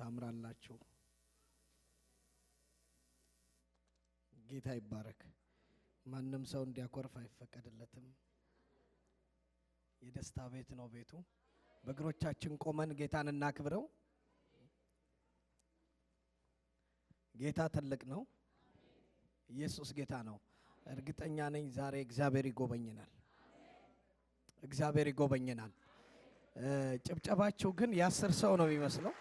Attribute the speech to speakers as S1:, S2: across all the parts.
S1: ታምራላችሁ ጌታ ይባረክ ማንንም ሰው እንዲያኮርፍ አይፈቀድለትም የደስታ ቤት ነው ቤቱ በእግሮቻችን ቆመን ጌታን እናክብረው ጌታ ትልቅ ነው ኢየሱስ ጌታ ነው እርግጠኛ ነኝ ዛሬ እግዚአብሔር ይጎበኘናል ጭብጨባችሁ ግን ያስር ሰው ነው የሚመስለው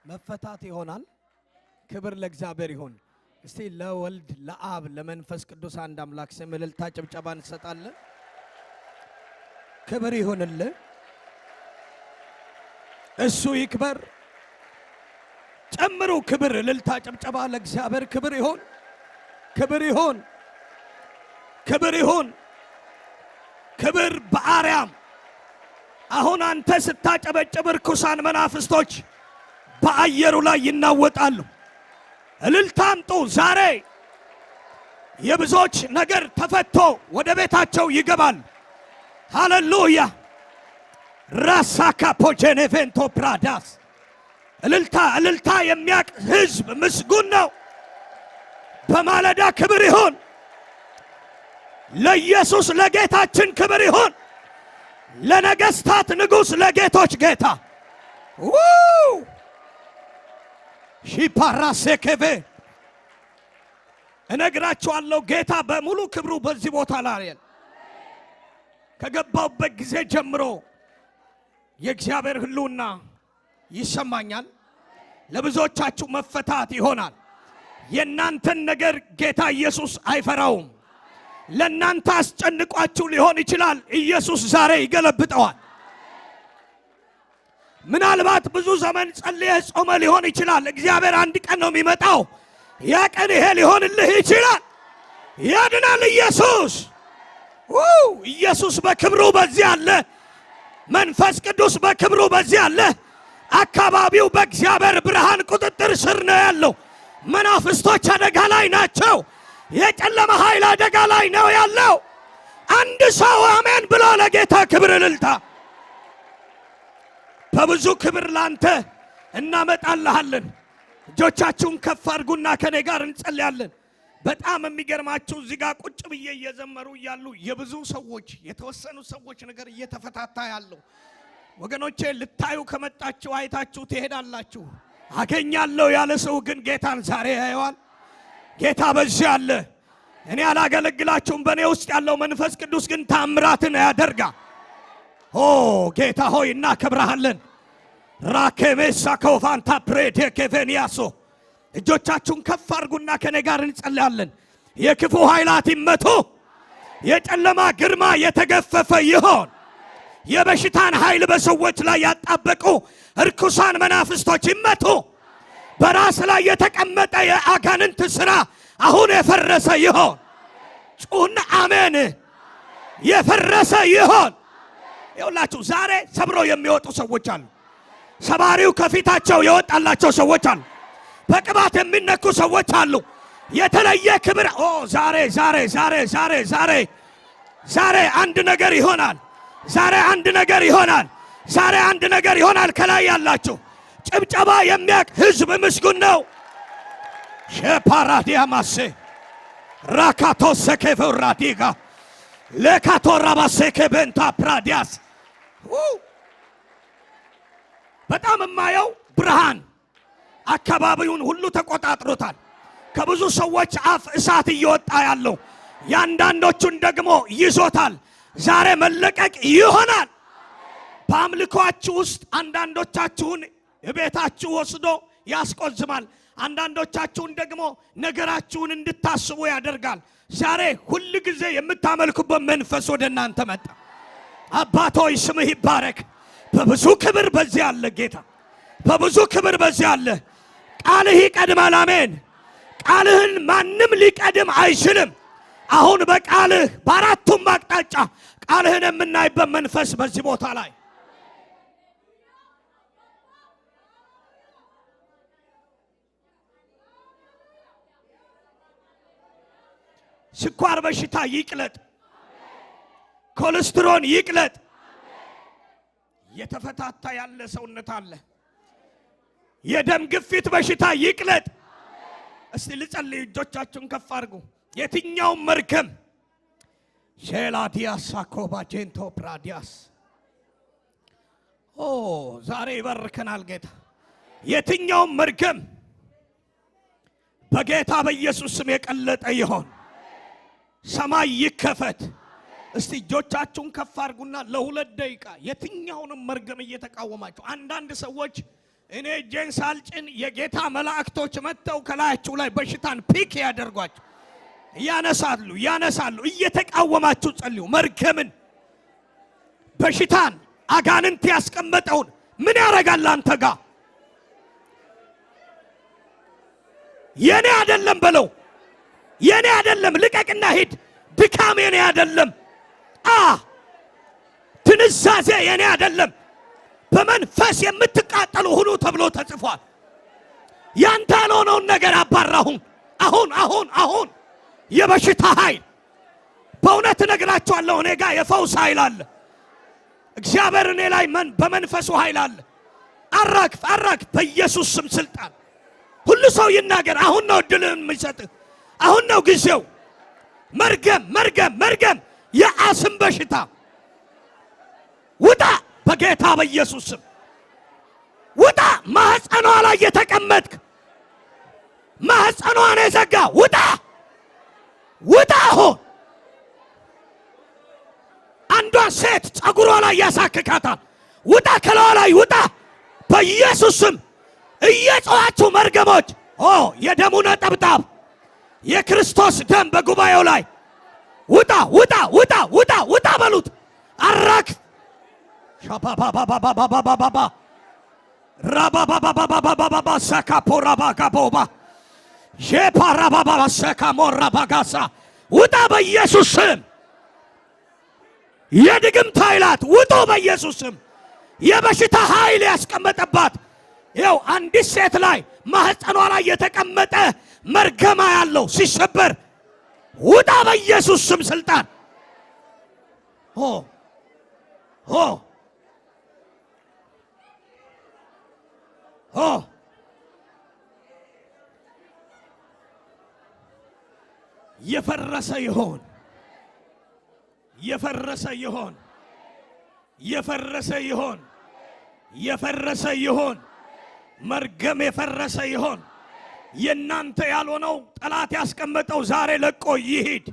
S1: መፈታት ይሆናል ክብር ለእግዚአብሔር ይሁን እስቲ ለወልድ ለአብ ለመንፈስ ቅዱስ አንድ አምላክ ስም እልልታ ጭብጨባ እንሰጣለን ክብር ይሁንልህ እሱ ይክበር ጨምሩ ክብር እልልታ ጭብጨባ ለእግዚአብሔር ክብር ይሁን ክብር በአርያም አሁን አንተ ስታጨበጭብ ርኩሳን መናፍስቶች በአየሩ ላይ ይናወጣሉ እልልታምጡ ዛሬ የብዙዎች ነገር ተፈቶ ወደ ቤታቸው ይገባል ሃሌሉያ ራሳካ ፖጀኔቬንቶ ፕራዳስ እልልታ የሚያቅ ህዝብ ምስጉን ነው በማለዳ ክብር ይሁን ለኢየሱስ ለጌታችን ክብር ይሁን ለነገስታት ንጉስ ለጌቶች ጌታ ሺፓራሴኬቬ እነግራችኋለሁ ጌታ በሙሉ ክብሩ በዚህ ቦታ ላይ ከገባውበት ጊዜ ጀምሮ የእግዚአብሔር ህልውና ይሰማኛል ለብዙዎቻችሁ መፈታት ይሆናል የናንተን ነገር ጌታ ኢየሱስ አይፈራውም ለናንተ አስጨንቋችሁ ሊሆን ይችላል ኢየሱስ ዛሬ ይገለብጠዋል ምናልባት ብዙ ዘመን ጸልየህ ጾመ ሊሆን ይችላል እግዚአብሔር አንድ ቀን ነው የሚመጣው ያ ቀን ይሄ ሊሆንልህ ይችላል ያድናል ኢየሱስ በክብሩ በዚህ አለ መንፈስ ቅዱስ በክብሩ በዚህ አለ አካባቢው በእግዚአብሔር ብርሃን ቁጥጥር ስር ነው ያለው መናፍስቶች አደጋ ላይ ናቸው የጨለማ ኃይል አደጋ ላይ ነው ያለው አንድ ሰው አሜን ብሎ ለጌታ ክብር እልልታ በብዙ ክብር ላንተ እናመጣልሃለን እጆቻችሁን ከፍ አድርጉና ከኔ ጋር እንጸልያለን በጣም የሚገርማችሁ እዚህ ጋር ቁጭ ብዬ እየዘመሩ ያሉ የብዙ ሰዎች የተወሰኑ ሰዎች ነገር እየተፈታታ ያለው ወገኖቼ ልታዩ ከመጣችሁ አይታችሁ ትሄዳላችሁ አገኛለሁ ያለ ሰው ግን ጌታን ዛሬ ያየዋል ጌታ በዚህ አለ እኔ አላገለግላችሁም በእኔ ውስጥ ያለው መንፈስ ቅዱስ ግን ታምራትን ያደርጋል ጌታ ሆይ እናከብርሃለን ራኬሜሳ ኮፋንታ ፕሬቴ ኬቬኒያሶ እጆቻችሁን ከፍ አድርጉና ከኔ ጋር እንጸልያለን የክፉ ኃይላት ይመቱ የጨለማ ግርማ የተገፈፈ ይሆን የበሽታን ኃይል በሰዎች ላይ ያጣበቁ ርኩሳን መናፍስቶች ይመቱ በራስ ላይ የተቀመጠ የአጋንንት ሥራ አሁን የፈረሰ ይሆን ጩና አሜን የፈረሰ ይሆን ይውላችሁ ዛሬ ሰብሮ የሚወጡ ሰዎች አሉ ሰባሪው ከፊታቸው የወጣላቸው ሰዎች አሉ በቅባት የሚነኩ ሰዎች አሉ የተለየ ክብር ዛሬ አንድ ነገር ይሆናል ከላይ ያላችሁ ጭብጨባ የሚያቅ ህዝብ ምስጉን ነው ሸፓራዲያማሴ ራካቶ ሰኬቨራዲጋ ለካቶ ራባሴኬ በንታ ፕራዲያስ በጣም የማየው ብርሃን አካባቢውን ሁሉ ተቆጣጥሮታል ከብዙ ሰዎች አፍ እሳት እየወጣ ያለው ያንዳንዶቹን ደግሞ ይዞታል ዛሬ መለቀቅ ይሆናል በአምልኮአችሁ ውስጥ አንዳንዶቻችሁን ቤታችሁ ወስዶ ያስቆዝማል አንዳንዶቻችሁን ደግሞ ነገራችሁን እንድታስቡ ያደርጋል ዛሬ ሁሉ ጊዜ የምታመልኩበት መንፈስ ወደ እናንተ መጣ አባቶይ ስምህ ይባረክ በብዙ ክብር በዚህ አለ ጌታ በብዙ ክብር በዚህ አለ ቃልህ ይቀድማል አሜን ቃልህን ማንም ሊቀድም አይችልም አሁን በቃልህ በአራቱም አቅጣጫ ቃልህን የምናይበት መንፈስ በዚህ ቦታ ላይ ስኳር በሽታ ይቅለጥ፣ ኮሌስትሮል ይቅለጥ። የተፈታታ ያለ ሰውነት አለ፣ የደም ግፊት በሽታ ይቅለጥ። እስቲ ልጸልይ፣ እጆቻችሁን ከፍ አድርጉ። የትኛው መርገም ሼላዲያስ ሳኮባ ጄንቶ ፕራዲያስ ዛሬ ይባርከናል ጌታ። የትኛው መርገም በጌታ በኢየሱስ ስም የቀለጠ ይሆን። ሰማይ ይከፈት። እስቲ እጆቻችሁን ከፍ አድርጉና ለሁለት ደቂቃ የትኛውንም መርገም እየተቃወማችሁ። አንዳንድ ሰዎች እኔ እጄን ሳልጭን የጌታ መላእክቶች መጥተው ከላያችሁ ላይ በሽታን ፒክ ያደርጓችሁ ያነሳሉ። እየተቃወማችሁ ጸልዩ። መርገምን፣ በሽታን፣ አጋንንት ያስቀመጠውን ምን ያረጋል አንተ ጋር? የኔ አይደለም በለው። የኔ አይደለም፣ ልቀቅና ሂድ። ድካም የኔ አይደለም። ትንዛዜ የኔ አይደለም። በመንፈስ የምትቃጠሉ ሁሉ ተብሎ ተጽፏል። ያንተ ያልሆነውን ነገር አባራሁን። አሁን የበሽታ ኃይል በእውነት እነግራችኋለሁ፣ እኔ ጋር የፈውስ ኃይል አለ። እግዚአብሔር እኔ ላይ በመንፈሱ ኃይል አለ። አራግፍ በኢየሱስ ስም ስልጣን። ሁሉ ሰው ይናገር። አሁን ነው እድልን የሚሰጥህ። አሁን ነው ጊዜው። መርገም የአስም በሽታ ውጣ በጌታ በኢየሱስ ስም ውጣ። ማህፀኗ ላይ የተቀመጥክ ማህፀኗን የዘጋ ውጣ። አሁን አንዷ ሴት ጸጉሯ ላይ ያሳክካታል። ውጣ፣ ከላዋ ላይ ውጣ በኢየሱስ ስም። እየጮኻችሁ መርገሞች የደሙ ነጠብጣብ የክርስቶስ ደም በጉባኤው ላይ ውጣ በሉት። አራክ ሻባባባባባባባባ ራባባባባባባባ ሰካፖራባጋቦባ ጄፓራባባባ ሰካሞራባጋሳ ውጣ በኢየሱስ ስም። የድግምት ኃይላት ውጡ በኢየሱስ ስም። የበሽታ ኃይል ያስቀመጠባት ይኸው አንዲት ሴት ላይ ማህፀኗ ላይ የተቀመጠ መርገማ ያለው ሲሰበር ውጣ በኢየሱስ ስም ስልጣን። የፈረሰ ይሆን መርገም የፈረሰ ይሆን። የናንተ ያልሆነው ጠላት ያስቀመጠው ዛሬ ለቆ ይሂድ።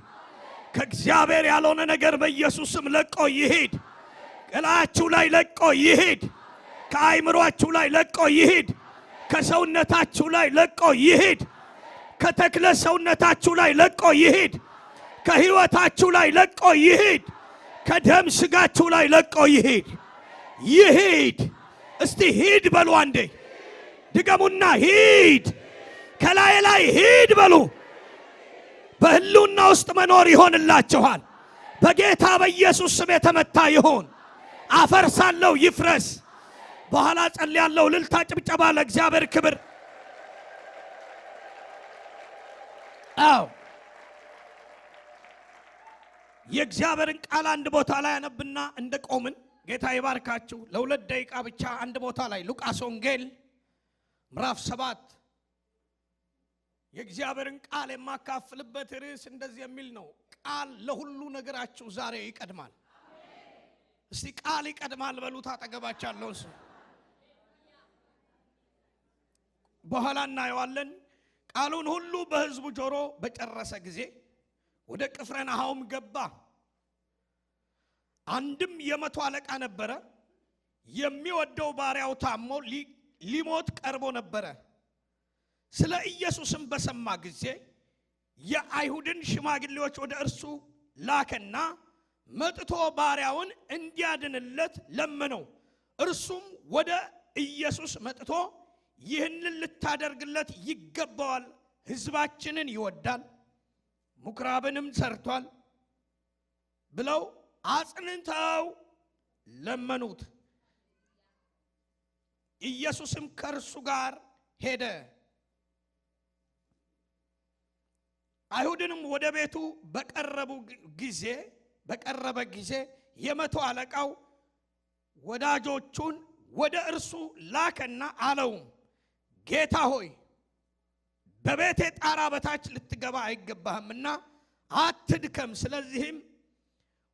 S1: ከእግዚአብሔር ያልሆነ ነገር በኢየሱስም ለቆ ይሂድ። ከላያችሁ ላይ ለቆ ይሂድ። ከአይምሮአችሁ ላይ ለቆ ይሂድ። ከሰውነታችሁ ላይ ለቆ ይሂድ። ከተክለ ሰውነታችሁ ላይ ለቆ ይሂድ። ከህይወታችሁ ላይ ለቆ ይሂድ። ከደም ስጋችሁ ላይ ለቆ ይሂድ። እስቲ ሂድ በሉ አንዴ ድገሙና ሂድ። ከላይ ሂድ በሉ። በህልውና ውስጥ መኖር ይሆንላችኋል። በጌታ በኢየሱስ ስም የተመታ ይሆን። አፈርሳለሁ፣ ይፍረስ። በኋላ ጸልያለሁ። ልልታ ጭብጨባ ለእግዚአብሔር ክብር። የእግዚአብሔርን ቃል አንድ ቦታ ላይ አነብና እንደቆምን ጌታ ይባርካችሁ። ለሁለት ደቂቃ ብቻ አንድ ቦታ ላይ ሉቃስ ወንጌል ምዕራፍ 7 የእግዚአብሔርን ቃል የማካፍልበት ርዕስ እንደዚህ የሚል ነው። ቃል ለሁሉ ነገራችሁ ዛሬ ይቀድማል። እስቲ ቃል ይቀድማል በሉት። አጠገባቻለሁ ሰው በኋላ እናየዋለን። ቃሉን ሁሉ በሕዝቡ ጆሮ በጨረሰ ጊዜ ወደ ቅፍርናሆም ገባ። አንድም የመቶ አለቃ ነበረ። የሚወደው ባሪያው ታሞ ሊሞት ቀርቦ ነበረ። ስለ ኢየሱስም በሰማ ጊዜ የአይሁድን ሽማግሌዎች ወደ እርሱ ላከና መጥቶ ባሪያውን እንዲያድንለት ለመነው። እርሱም ወደ ኢየሱስ መጥቶ ይህንን ልታደርግለት ይገባዋል፣ ሕዝባችንን ይወዳል፣ ምኵራብንም ሰርቷል ብለው አጽንተው ለመኑት። ኢየሱስም ከእርሱ ጋር ሄደ። አይሁድንም ወደ ቤቱ በቀረበ ጊዜ የመቶ አለቃው ወዳጆቹን ወደ እርሱ ላከና አለው፣ ጌታ ሆይ በቤቴ ጣራ በታች ልትገባ አይገባህምና አትድከም። ስለዚህም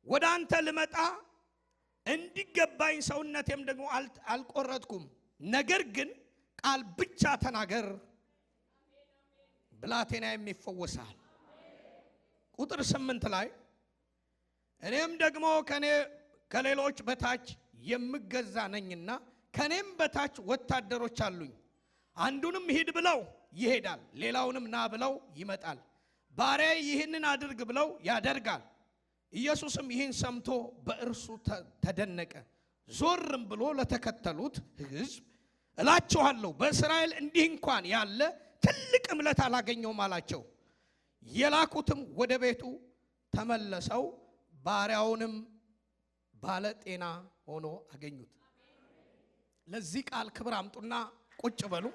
S1: ወደ አንተ ልመጣ እንዲገባኝ ሰውነቴም ደግሞ አልቆረጥኩም። ነገር ግን ቃል ብቻ ተናገር፣ ብላቴናዬም ይፈወሳል። ቁጥር 8 ላይ እኔም ደግሞ ከሌሎች በታች የምገዛ ነኝና ከኔም በታች ወታደሮች አሉኝ። አንዱንም ሂድ ብለው ይሄዳል፣ ሌላውንም ና ብለው ይመጣል፣ ባሪያዬ ይህንን አድርግ ብለው ያደርጋል። ኢየሱስም ይህን ሰምቶ በእርሱ ተደነቀ። ዞርም ብሎ ለተከተሉት ሕዝብ እላችኋለሁ በእስራኤል እንዲህ እንኳን ያለ ትልቅ እምነት አላገኘውም አላቸው። የላኩትም ወደ ቤቱ ተመለሰው ባሪያውንም ባለ ጤና ሆኖ አገኙት። ለዚህ ቃል ክብር አምጡና ቁጭ በሉ።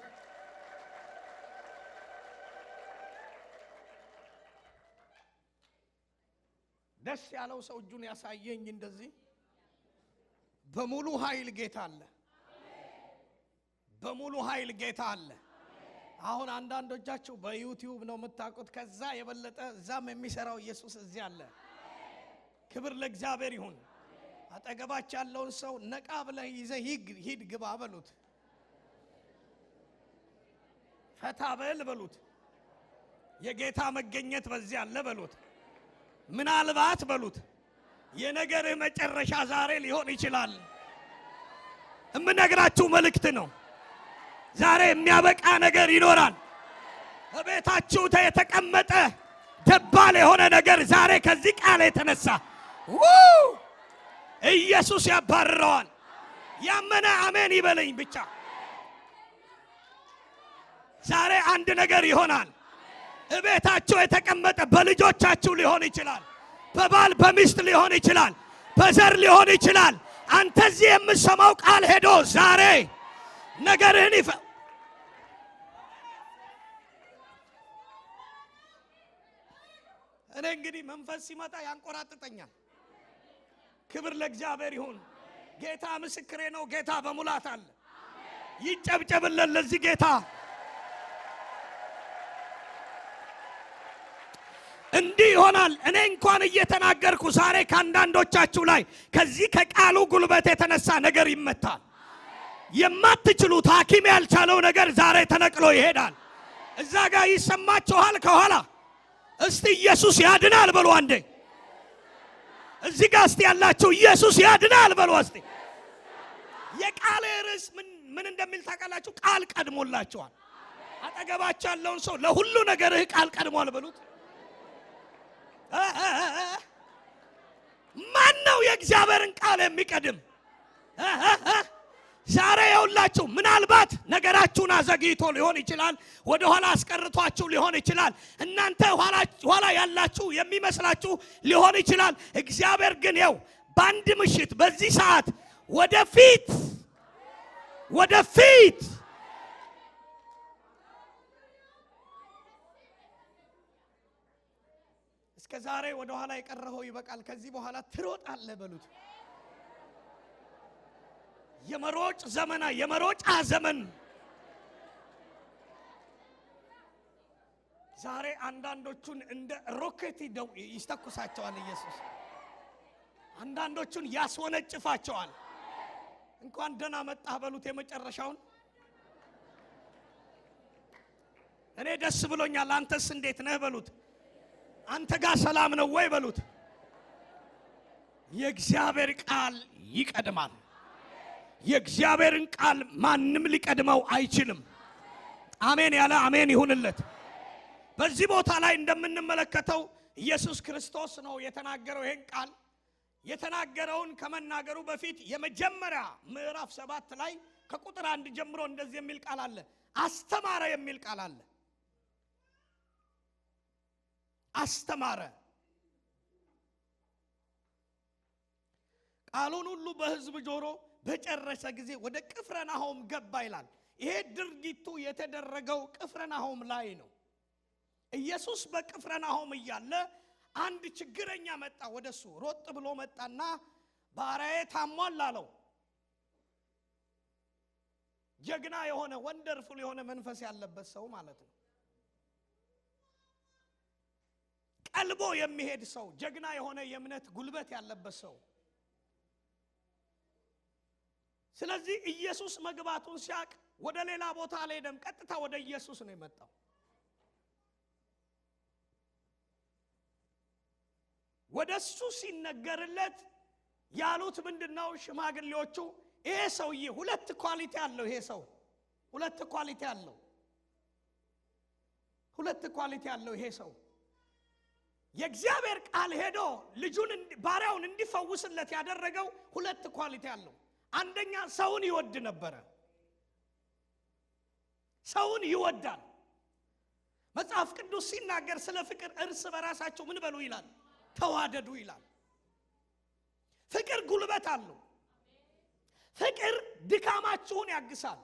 S1: ደስ ያለው ሰው እጁን ያሳየኝ። እንደዚህ በሙሉ ኃይል ጌታ አለ። በሙሉ ኃይል ጌታ አለ። አሁን አንዳንዶቻችሁ በዩቲዩብ ነው የምታውቁት። ከዛ የበለጠ እዛም የሚሰራው ኢየሱስ እዚህ አለ። ክብር ለእግዚአብሔር ይሁን። አጠገባች ያለውን ሰው ነቃ ብለህ ይዘህ ሂድ ግባ በሉት። ፈታ በል በሉት። የጌታ መገኘት በዚህ አለ በሉት። ምናልባት በሉት የነገርህ መጨረሻ ዛሬ ሊሆን ይችላል። እምነግራችሁ መልእክት ነው። ዛሬ የሚያበቃ ነገር ይኖራል። በቤታችሁ የተቀመጠ ደባል የሆነ ነገር ዛሬ ከዚህ ቃል የተነሳ ኢየሱስ ያባርረዋል። ያመነ አሜን ይበለኝ ብቻ። ዛሬ አንድ ነገር ይሆናል። በቤታችሁ የተቀመጠ በልጆቻችሁ ሊሆን ይችላል፣ በባል በሚስት ሊሆን ይችላል፣ በዘር ሊሆን ይችላል። አንተ እዚህ የምትሰማው ቃል ሄዶ ዛሬ ነገርህን እኔ እንግዲህ መንፈስ ሲመጣ ያንቆራጥጠኛል። ክብር ለእግዚአብሔር ይሁን። ጌታ ምስክሬ ነው። ጌታ በሙላት አለ። ይጨብጨብልን ለዚህ ጌታ። እንዲህ ይሆናል። እኔ እንኳን እየተናገርኩ ዛሬ ከአንዳንዶቻችሁ ላይ ከዚህ ከቃሉ ጉልበት የተነሳ ነገር ይመታል። የማትችሉት ሐኪም ያልቻለው ነገር ዛሬ ተነቅሎ ይሄዳል። እዛ ጋር ይሰማችኋል ከኋላ። እስቲ ኢየሱስ ያድናል በሉ አንዴ። እዚህ ጋር እስቲ ያላችሁ ኢየሱስ ያድናል በሉ እስቲ። የቃል ርዕስ ምን እንደሚል ታውቃላችሁ? ቃል ቀድሞላችኋል። አጠገባችሁ ያለውን ሰው ለሁሉ ነገርህ ቃል ቀድሟል በሉት። ማን ነው የእግዚአብሔርን ቃል የሚቀድም? ዛሬ የሁላችሁ ምናልባት ነገራችሁን አዘግይቶ ሊሆን ይችላል፣ ወደ ኋላ አስቀርቷችሁ ሊሆን ይችላል። እናንተ ኋላ ያላችሁ የሚመስላችሁ ሊሆን ይችላል። እግዚአብሔር ግን ይኸው በአንድ ምሽት በዚህ ሰዓት ወደፊት እስከ ዛሬ ወደ ኋላ የቀረኸው ይበቃል። ከዚህ በኋላ ትሮጣለህ በሉት። የመሮጫ ዘመን ዛሬ አንዳንዶቹን እንደ ሮኬት ይስተኩሳቸዋል ኢየሱስ። አንዳንዶቹን ያስወነጭፋቸዋል። እንኳን ደህና መጣህ በሉት። የመጨረሻውን እኔ ደስ ብሎኛል፣ አንተስ እንዴት ነህ በሉት። አንተ ጋር ሰላም ነው ወይ በሉት። የእግዚአብሔር ቃል ይቀድማል። የእግዚአብሔርን ቃል ማንም ሊቀድመው አይችልም። አሜን ያለ አሜን ይሁንለት። በዚህ ቦታ ላይ እንደምንመለከተው ኢየሱስ ክርስቶስ ነው የተናገረው። ይሄን ቃል የተናገረውን ከመናገሩ በፊት የመጀመሪያ ምዕራፍ 7 ላይ ከቁጥር 1 ጀምሮ እንደዚህ የሚል ቃል አለ። አስተማረ የሚል ቃል አለ። አስተማረ። ቃሉን ሁሉ በሕዝብ ጆሮ በጨረሰ ጊዜ ወደ ቅፍርናሆም ገባ ይላል። ይሄ ድርጊቱ የተደረገው ቅፍርናሆም ላይ ነው። ኢየሱስ በቅፍርናሆም እያለ አንድ ችግረኛ መጣ ወደሱ። ሮጥ ብሎ መጣና ባሪያዬ ታሟል አለው። ጀግና የሆነ ወንደርፉል የሆነ መንፈስ ያለበት ሰው ማለት ነው። ቀልቦ የሚሄድ ሰው፣ ጀግና የሆነ የእምነት ጉልበት ያለበት ሰው። ስለዚህ ኢየሱስ መግባቱን ሲያቅ ወደ ሌላ ቦታ አልሄደም፣ ቀጥታ ወደ ኢየሱስ ነው የመጣው። ወደሱ ሲነገርለት ያሉት ምንድነው? ሽማግሌዎቹ ይሄ ሰውዬ ሁለት ኳሊቲ አለው። ይሄ ሰው ሁለት ኳሊቲ አለው። ሁለት ኳሊቲ አለው ይሄ ሰው። የእግዚአብሔር ቃል ሄዶ ልጁን ባሪያውን እንዲፈውስለት ያደረገው ሁለት ኳሊቲ አለው። አንደኛ ሰውን ይወድ ነበረ። ሰውን ይወዳል። መጽሐፍ ቅዱስ ሲናገር ስለ ፍቅር እርስ በራሳቸው ምን በሉ ይላል? ተዋደዱ ይላል። ፍቅር ጉልበት አለው። ፍቅር ድካማችሁን ያግሳል።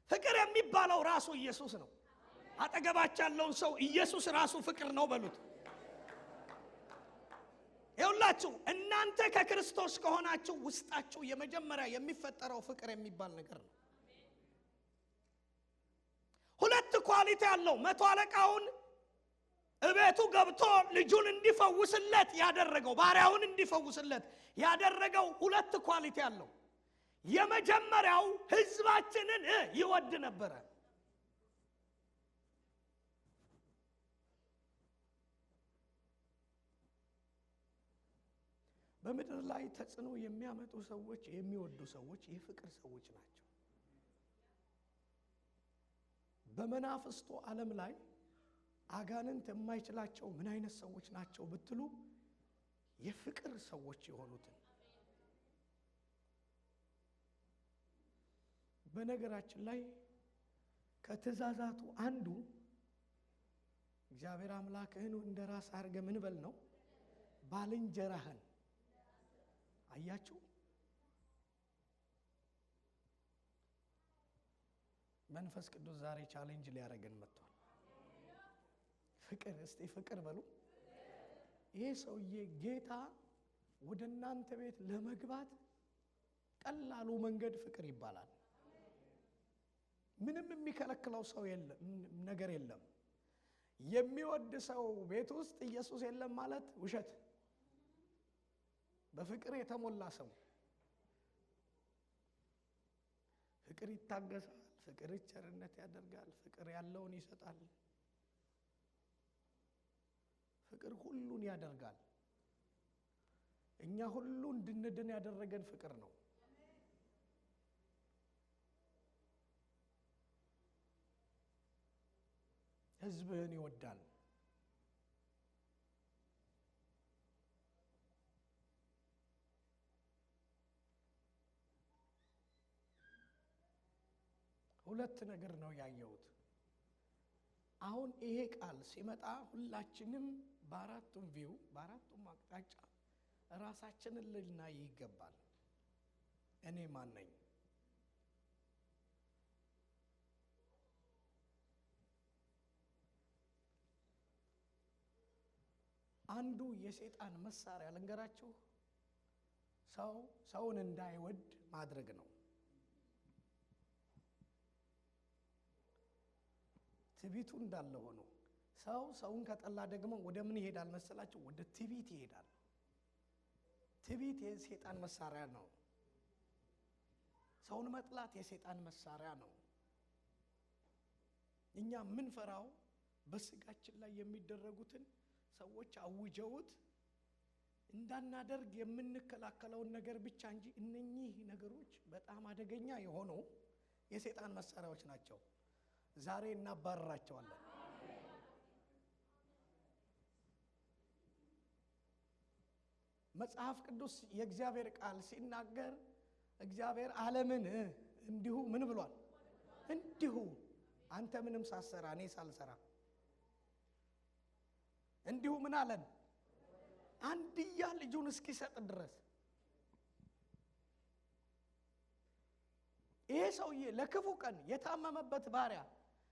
S1: ፍቅር የሚባለው ራሱ ኢየሱስ ነው። አጠገባችሁ ያለውን ሰው ኢየሱስ ራሱ ፍቅር ነው በሉት። ይኸውላችሁ እናንተ ከክርስቶስ ከሆናችሁ ውስጣችሁ የመጀመሪያ የሚፈጠረው ፍቅር የሚባል ነገር ነው። ሁለት ኳሊቲ ያለው መቶ አለቃውን እቤቱ ገብቶ ልጁን እንዲፈውስለት ያደረገው፣ ባሪያውን እንዲፈውስለት ያደረገው ሁለት ኳሊቲ ያለው። የመጀመሪያው ሕዝባችንን ይወድ ነበረ። በምድር ላይ ተጽዕኖ የሚያመጡ ሰዎች፣ የሚወዱ ሰዎች የፍቅር ሰዎች ናቸው። በመናፍስቱ ዓለም ላይ አጋንንት የማይችላቸው ምን አይነት ሰዎች ናቸው ብትሉ የፍቅር ሰዎች የሆኑትን። በነገራችን ላይ ከትእዛዛቱ አንዱ እግዚአብሔር አምላክህን እንደ ራስ አድርገህ ምን በል ነው? ባልንጀራህን። አያችሁ? መንፈስ ቅዱስ ዛሬ ቻሌንጅ ሊያደርገን መጥቷል። ፍቅር፣ እስቲ ፍቅር በሉ። ይሄ ሰውዬ ጌታ ወደ እናንተ ቤት ለመግባት ቀላሉ መንገድ ፍቅር ይባላል። ምንም የሚከለክለው ሰው የለም፣ ነገር የለም። የሚወድ ሰው ቤት ውስጥ ኢየሱስ የለም ማለት ውሸት። በፍቅር የተሞላ ሰው ፍቅር ይታገሳል፣ ፍቅር ቸርነት ያደርጋል፣ ፍቅር ያለውን ይሰጣል፣ ፍቅር ሁሉን ያደርጋል። እኛ ሁሉ እንድንድን ያደረገን ፍቅር ነው። ሕዝብህን ይወዳል። ሁለት ነገር ነው ያየሁት። አሁን ይሄ ቃል ሲመጣ ሁላችንም በአራቱም ቪው በአራቱም አቅጣጫ ራሳችንን ልናይ ይገባል። እኔ ማን ነኝ? አንዱ የሰይጣን መሳሪያ ልንገራችሁ፣ ሰውን እንዳይወድ ማድረግ ነው። ትዕቢቱ እንዳለ ሆኖ ሰውን ከጠላ ደግሞ ወደ ምን ይሄዳል መሰላችሁ? ወደ ትዕቢት ይሄዳል። ትዕቢት የሰይጣን መሳሪያ ነው። ሰውን መጥላት የሰይጣን መሳሪያ ነው። እኛ የምንፈራው በስጋችን ላይ የሚደረጉትን ሰዎች አውጀውት እንዳናደርግ የምንከላከለውን ነገር ብቻ እንጂ እነኚህ ነገሮች በጣም አደገኛ የሆኑ የሰይጣን መሳሪያዎች ናቸው። ዛሬ እናባረራቸዋለን። መጽሐፍ ቅዱስ የእግዚአብሔር ቃል ሲናገር እግዚአብሔር ዓለምን እንዲሁ ምን ብሏል? እንዲሁ አንተ ምንም ሳትሰራ እኔ ሳልሰራ እንዲሁ ምን አለን? አንድያ ልጁን እስኪሰጥ ድረስ። ይሄ ሰውዬ ለክፉ ቀን የታመመበት ባሪያ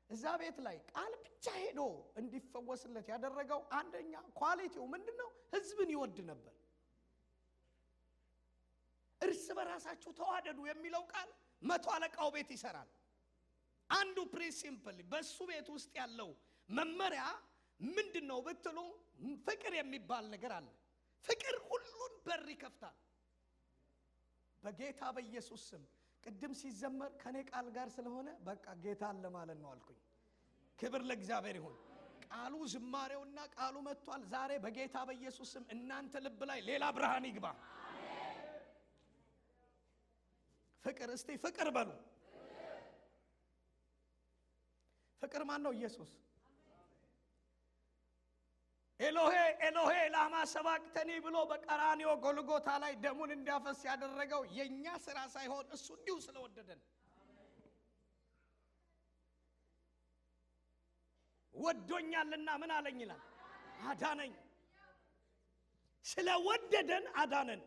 S2: እዛ ቤት ላይ ቃል ብቻ ሄዶ እንዲፈወስለት ያደረገው አንደኛ ኳሊቲው ምንድነው? ህዝብን ይወድ ነበር። እርስ በራሳችሁ ተዋደዱ የሚለው ቃል መቶ አለቃው ቤት ይሰራል። አንዱ ፕሪንሲፕል በሱ ቤት ውስጥ ያለው መመሪያ ምንድነው ብትሉ ፍቅር የሚባል ነገር አለ። ፍቅር ሁሉን በር ይከፍታል። በጌታ በኢየሱስ ስም ቅድም ሲዘመር ከኔ ቃል ጋር ስለሆነ በቃ ጌታ አለ ማለት ነው አልኩኝ። ክብር ለእግዚአብሔር ይሁን። ቃሉ ዝማሬውና ቃሉ መጥቷል። ዛሬ በጌታ በኢየሱስ ስም እናንተ ልብ ላይ ሌላ ብርሃን ይግባ። ፍቅር እስቲ ፍቅር በሉ። ፍቅር ማን ነው? ኢየሱስ። ኤሎሄ ኤሎሄ ላማ ሰባቅተኒ ብሎ በቀራንዮ ጎልጎታ ላይ ደሙን እንዲያፈስ ያደረገው የኛ ስራ ሳይሆን እሱ እንዲሁ ስለወደደን ወዶኛልና ምን አለኝ ይላል? አዳነኝ። ስለወደደን አዳነን።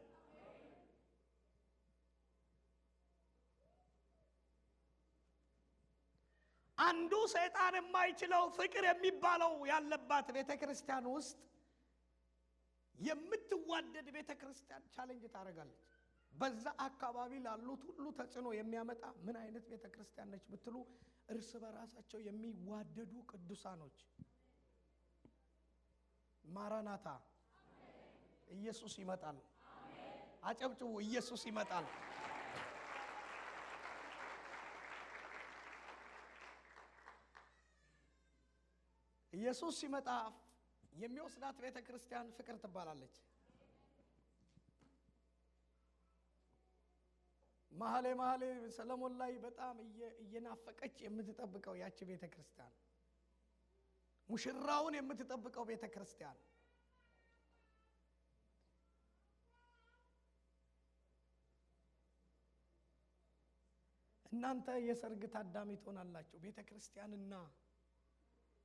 S2: አንዱ ሰይጣን የማይችለው ፍቅር የሚባለው ያለባት ቤተክርስቲያን ውስጥ የምትዋደድ ቤተክርስቲያን ቻሌንጅ ታደርጋለች። በዛ አካባቢ ላሉት ሁሉ ተጽዕኖ የሚያመጣ ምን አይነት ቤተክርስቲያን ነች ብትሉ እርስ በራሳቸው የሚዋደዱ ቅዱሳኖች። ማራናታ ኢየሱስ ይመጣል። አጨብጭቡ። ኢየሱስ ይመጣል። ኢየሱስ ሲመጣ የሚወስዳት ቤተክርስቲያን ፍቅር ትባላለች። መሐሌ ሰለሞን ላይ በጣም እየናፈቀች የምትጠብቀው ያቺ ቤተክርስቲያን፣ ሙሽራውን የምትጠብቀው ቤተክርስቲያን። እናንተ የሰርግ ታዳሚ ትሆናላችሁ። ቤተክርስቲያንና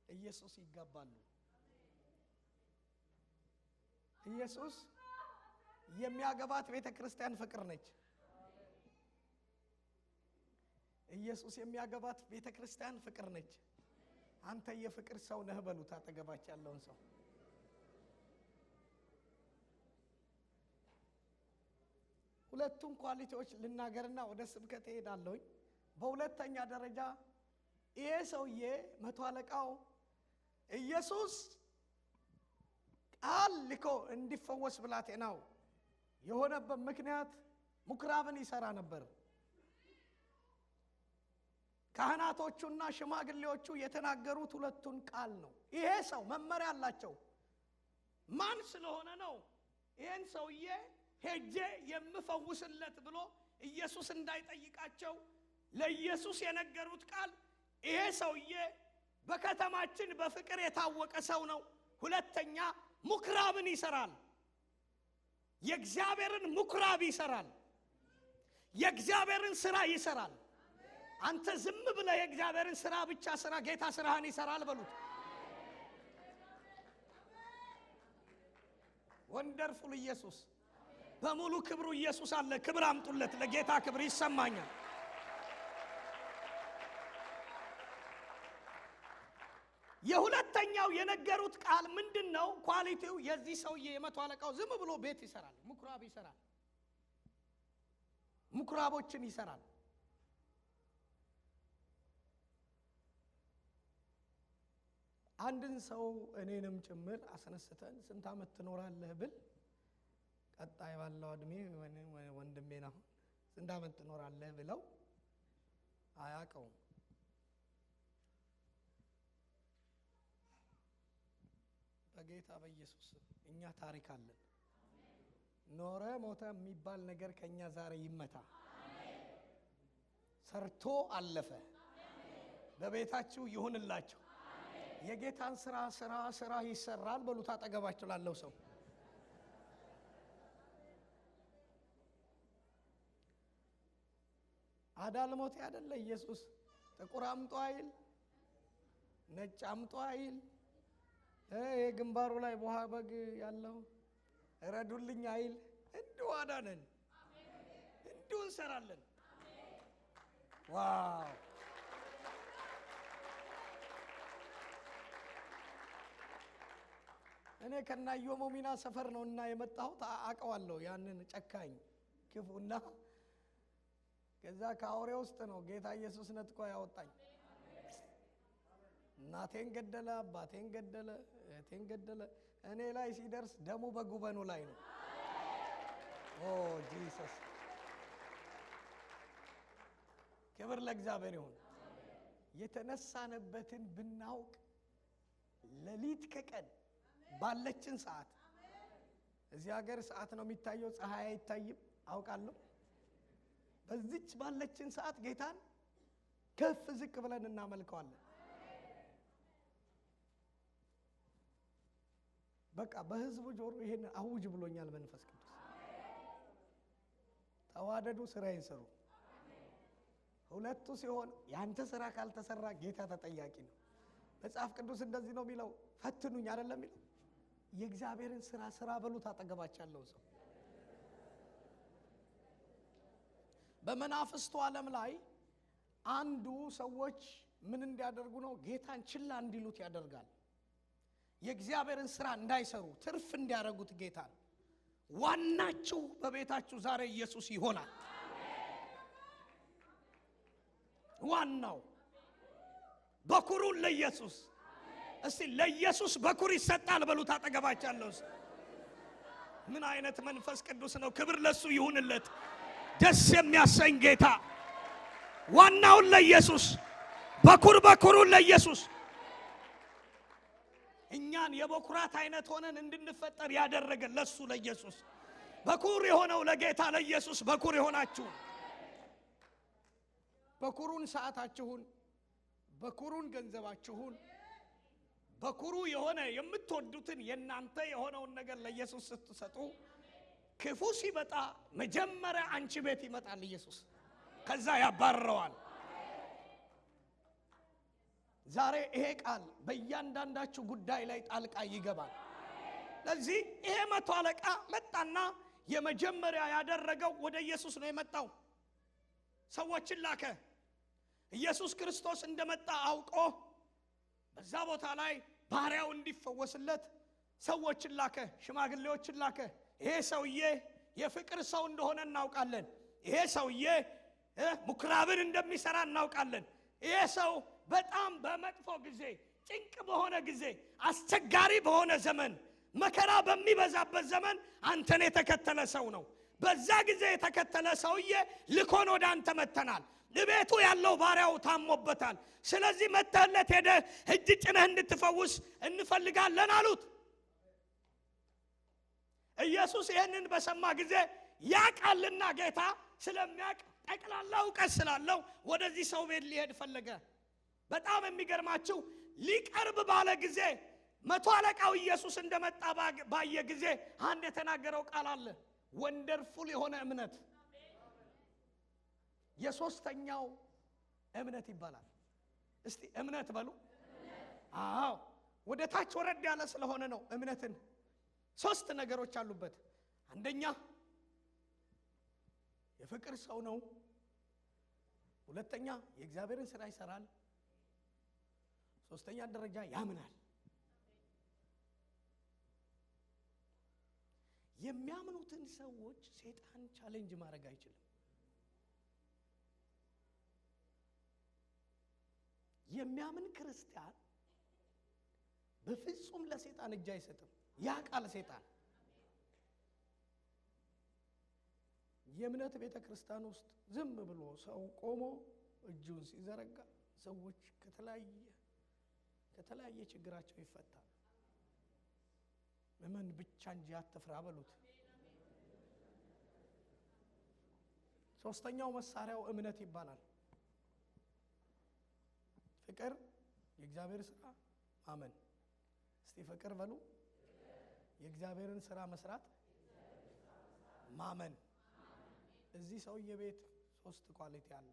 S2: ኢየሱስ ይጋባሉ። ኢየሱስ የሚያገባት ቤተክርስቲያን ፍቅር ነች። ኢየሱስ የሚያገባት ቤተክርስቲያን ፍቅር ነች። አንተ የፍቅር ሰው ነህ በሉት አጠገባችሁ ያለውን ሰው። ሁለቱም ኳሊቲዎች ልናገርና ወደ ስብከት እሄዳለሁ። በሁለተኛ ደረጃ ይሄ ሰውዬ መቶ አለቃው ኢየሱስ ቃል ልኮ እንዲፈወስ ብላቴናው የሆነበት ምክንያት ምኩራብን ይሰራ ነበር። ካህናቶቹና ሽማግሌዎቹ የተናገሩት ሁለቱን ቃል ነው። ይሄ ሰው መመሪያ አላቸው። ማን ስለሆነ ነው ይሄን ሰውዬ ሄጄ የምፈውስለት ብሎ ኢየሱስ እንዳይጠይቃቸው ለኢየሱስ የነገሩት ቃል ይሄ ሰውዬ በከተማችን በፍቅር የታወቀ ሰው ነው። ሁለተኛ ምኩራብን ይሰራል። የእግዚአብሔርን ምኩራብ ይሰራል። የእግዚአብሔርን ሥራ ይሰራል። አንተ ዝም ብለህ የእግዚአብሔርን ሥራ ብቻ ስራ፣ ጌታ ሥራህን ይሰራል በሉት። ወንደርፉል ኢየሱስ በሙሉ ክብሩ ኢየሱስ አለ። ክብር አምጡለት። ለጌታ ክብር ይሰማኛል። የሁለተኛው የነገሩት ቃል ምንድነው? ኳሊቲው የዚህ ሰውዬ የመቶ አለቃው ዝም ብሎ ቤት ይሰራል፣ ምኩራብ ይሰራል፣ ምኩራቦችን ይሰራል። አንድን ሰው እኔንም ጭምር አስነስተን ስንት ዓመት ትኖራለህ ብል ቀጣይ ባለው እድሜ ወንድሜ ነው ስንት ዓመት ትኖራለህ ብለው አያውቀውም። በጌታ በኢየሱስ እኛ ታሪክ አለን። ኖረ ሞተ የሚባል ነገር ከኛ ዛሬ ይመታ። ሰርቶ አለፈ። በቤታችሁ ይሁንላችሁ። የጌታን ስራ ይሰራል በሉት አጠገባችሁ ላለው ሰው። አዳልሞት ያደለ ኢየሱስ ጥቁር አምጦ አይል፣ ነጭ አምጦ አይል፣ የግንባሩ ላይ ቦሃ በግ ያለው ረዱልኝ አይል። እንዲሁ አዳነን፣ እንዲሁ እንሰራለን። ዋው! እኔ ከናዮ ሞሚና ሰፈር ነውና የመጣሁት አቀዋለሁ ያንን ጨካኝ ክፉና ከዛ ካውሬ ውስጥ ነው ጌታ ኢየሱስ ነጥቆ ያወጣኝ። እናቴን ገደለ፣ አባቴን ገደለ፣ እህቴን ገደለ። እኔ ላይ ሲደርስ ደሙ በጉበኑ ላይ ነው። ኦ ጂሰስ፣ ክብር ለእግዚአብሔር ይሁን። የተነሳንበትን ብናውቅ ሌሊት ከቀን ባለችን ሰዓት፣ እዚህ ሀገር ሰዓት ነው የሚታየው፣ ፀሐይ አይታይም አውቃለሁ። በዚች ባለችን ሰዓት ጌታን ከፍ ዝቅ ብለን እናመልከዋለን። በቃ በህዝቡ ጆሮ ይሄን አውጅ ብሎኛል መንፈስ ቅዱስ። ተዋደዱ፣ ስራዬን ስሩ። ሁለቱ ሲሆን ያንተ ስራ ካልተሰራ ጌታ ተጠያቂ ነው። መጽሐፍ ቅዱስ እንደዚህ ነው የሚለው፣ ፈትኑኝ አይደለም የሚለው። የእግዚአብሔርን ስራ በሉት አጠገባቻለሁ ሰው። በመናፍስቱ ዓለም ላይ አንዱ ሰዎች ምን እንዲያደርጉ ነው? ጌታን ችላ እንዲሉት ያደርጋል። የእግዚአብሔርን ስራ እንዳይሰሩ ትርፍ እንዲያደርጉት ጌታን። ዋናችሁ በቤታችሁ ዛሬ ኢየሱስ ይሆናል። ዋናው በኩሩን ለኢየሱስ። እስቲ ለኢየሱስ በኩር ይሰጣል በሉት አጠገባቻለሁ። ምን አይነት መንፈስ ቅዱስ ነው! ክብር ለሱ ይሁንለት። ደስ የሚያሰኝ ጌታ። ዋናውን ለኢየሱስ፣ በኩሩን ለኢየሱስ። እኛን የበኩራት አይነት ሆነን እንድንፈጠር ያደረገን ለሱ ለኢየሱስ። በኩር የሆነው ለጌታ ለኢየሱስ በኩር የሆናችሁ፣ በኩሩን ሰዓታችሁን፣ በኩሩን ገንዘባችሁን፣ በኩሩ የሆነ የምትወዱትን የናንተ የሆነውን ነገር ለኢየሱስ ስትሰጡ ክፉ ሲመጣ መጀመሪያ አንቺ ቤት ይመጣል ኢየሱስ፣ ከዛ ያባረዋል። ዛሬ ይሄ ቃል በእያንዳንዳችሁ ጉዳይ ላይ ጣልቃ ይገባል። ለዚህ ይሄ መቶ አለቃ መጣና የመጀመሪያ ያደረገው ወደ ኢየሱስ ነው የመጣው። ሰዎችን ላከ። ኢየሱስ ክርስቶስ እንደመጣ አውቆ በዛ ቦታ ላይ ባሪያው እንዲፈወስለት ሰዎችን ላከ፣ ሽማግሌዎችን ላከ። ይሄ ሰውዬ የፍቅር ሰው እንደሆነ እናውቃለን። ይሄ ሰውዬ ምኩራብን እንደሚሰራ እናውቃለን። ይሄ ሰው በጣም በመጥፎ ጊዜ፣ ጭንቅ በሆነ ጊዜ፣ አስቸጋሪ በሆነ ዘመን፣ መከራ በሚበዛበት ዘመን አንተን የተከተለ ሰው ነው። በዛ ጊዜ የተከተለ ሰውዬ ልኮን ወደ አንተ መተናል። ለቤቱ ያለው ባሪያው ታሞበታል። ስለዚህ መተህለት ሄደ እጅ ጭነህ እንድትፈውስ እንፈልጋለን አሉት። ኢየሱስ ይህንን በሰማ ጊዜ ያቃልና ጌታ ስለሚያቅ ጠቅላላ ዕውቀት ስላለው ወደዚህ ሰው ቤት ሊሄድ ፈለገ። በጣም የሚገርማችሁ ሊቀርብ ባለ ጊዜ መቶ አለቃው ኢየሱስ እንደመጣ ባየ ጊዜ አንድ የተናገረው ቃል አለ። ወንደርፉል የሆነ እምነት፣ የሶስተኛው እምነት ይባላል። እስቲ እምነት በሉ። አዎ ወደ ታች ወረድ ያለ ስለሆነ ነው። እምነትን ሶስት ነገሮች አሉበት። አንደኛ የፍቅር ሰው ነው። ሁለተኛ የእግዚአብሔርን ስራ ይሰራል። ሶስተኛ ደረጃ ያምናል። የሚያምኑትን ሰዎች ሰይጣን ቻሌንጅ ማድረግ አይችልም። የሚያምን ክርስቲያን በፍጹም ለሰይጣን እጅ አይሰጥም። ያ ቃል ሰይጣን የእምነት ቤተ ክርስቲያን ውስጥ ዝም ብሎ ሰው ቆሞ እጁን ሲዘረጋ ሰዎች ከተለያየ ችግራቸው ይፈታል። እመን ብቻ እንጂ አትፍራ በሉት። ሶስተኛው መሳሪያው እምነት ይባላል። ፍቅር፣ የእግዚአብሔር ስራ፣ ማመን። እስቲ ፍቅር በሉ። የእግዚአብሔርን ስራ መስራት፣ ማመን። እዚህ ሰውዬ ቤት ሶስት ኳሊቲ አለ።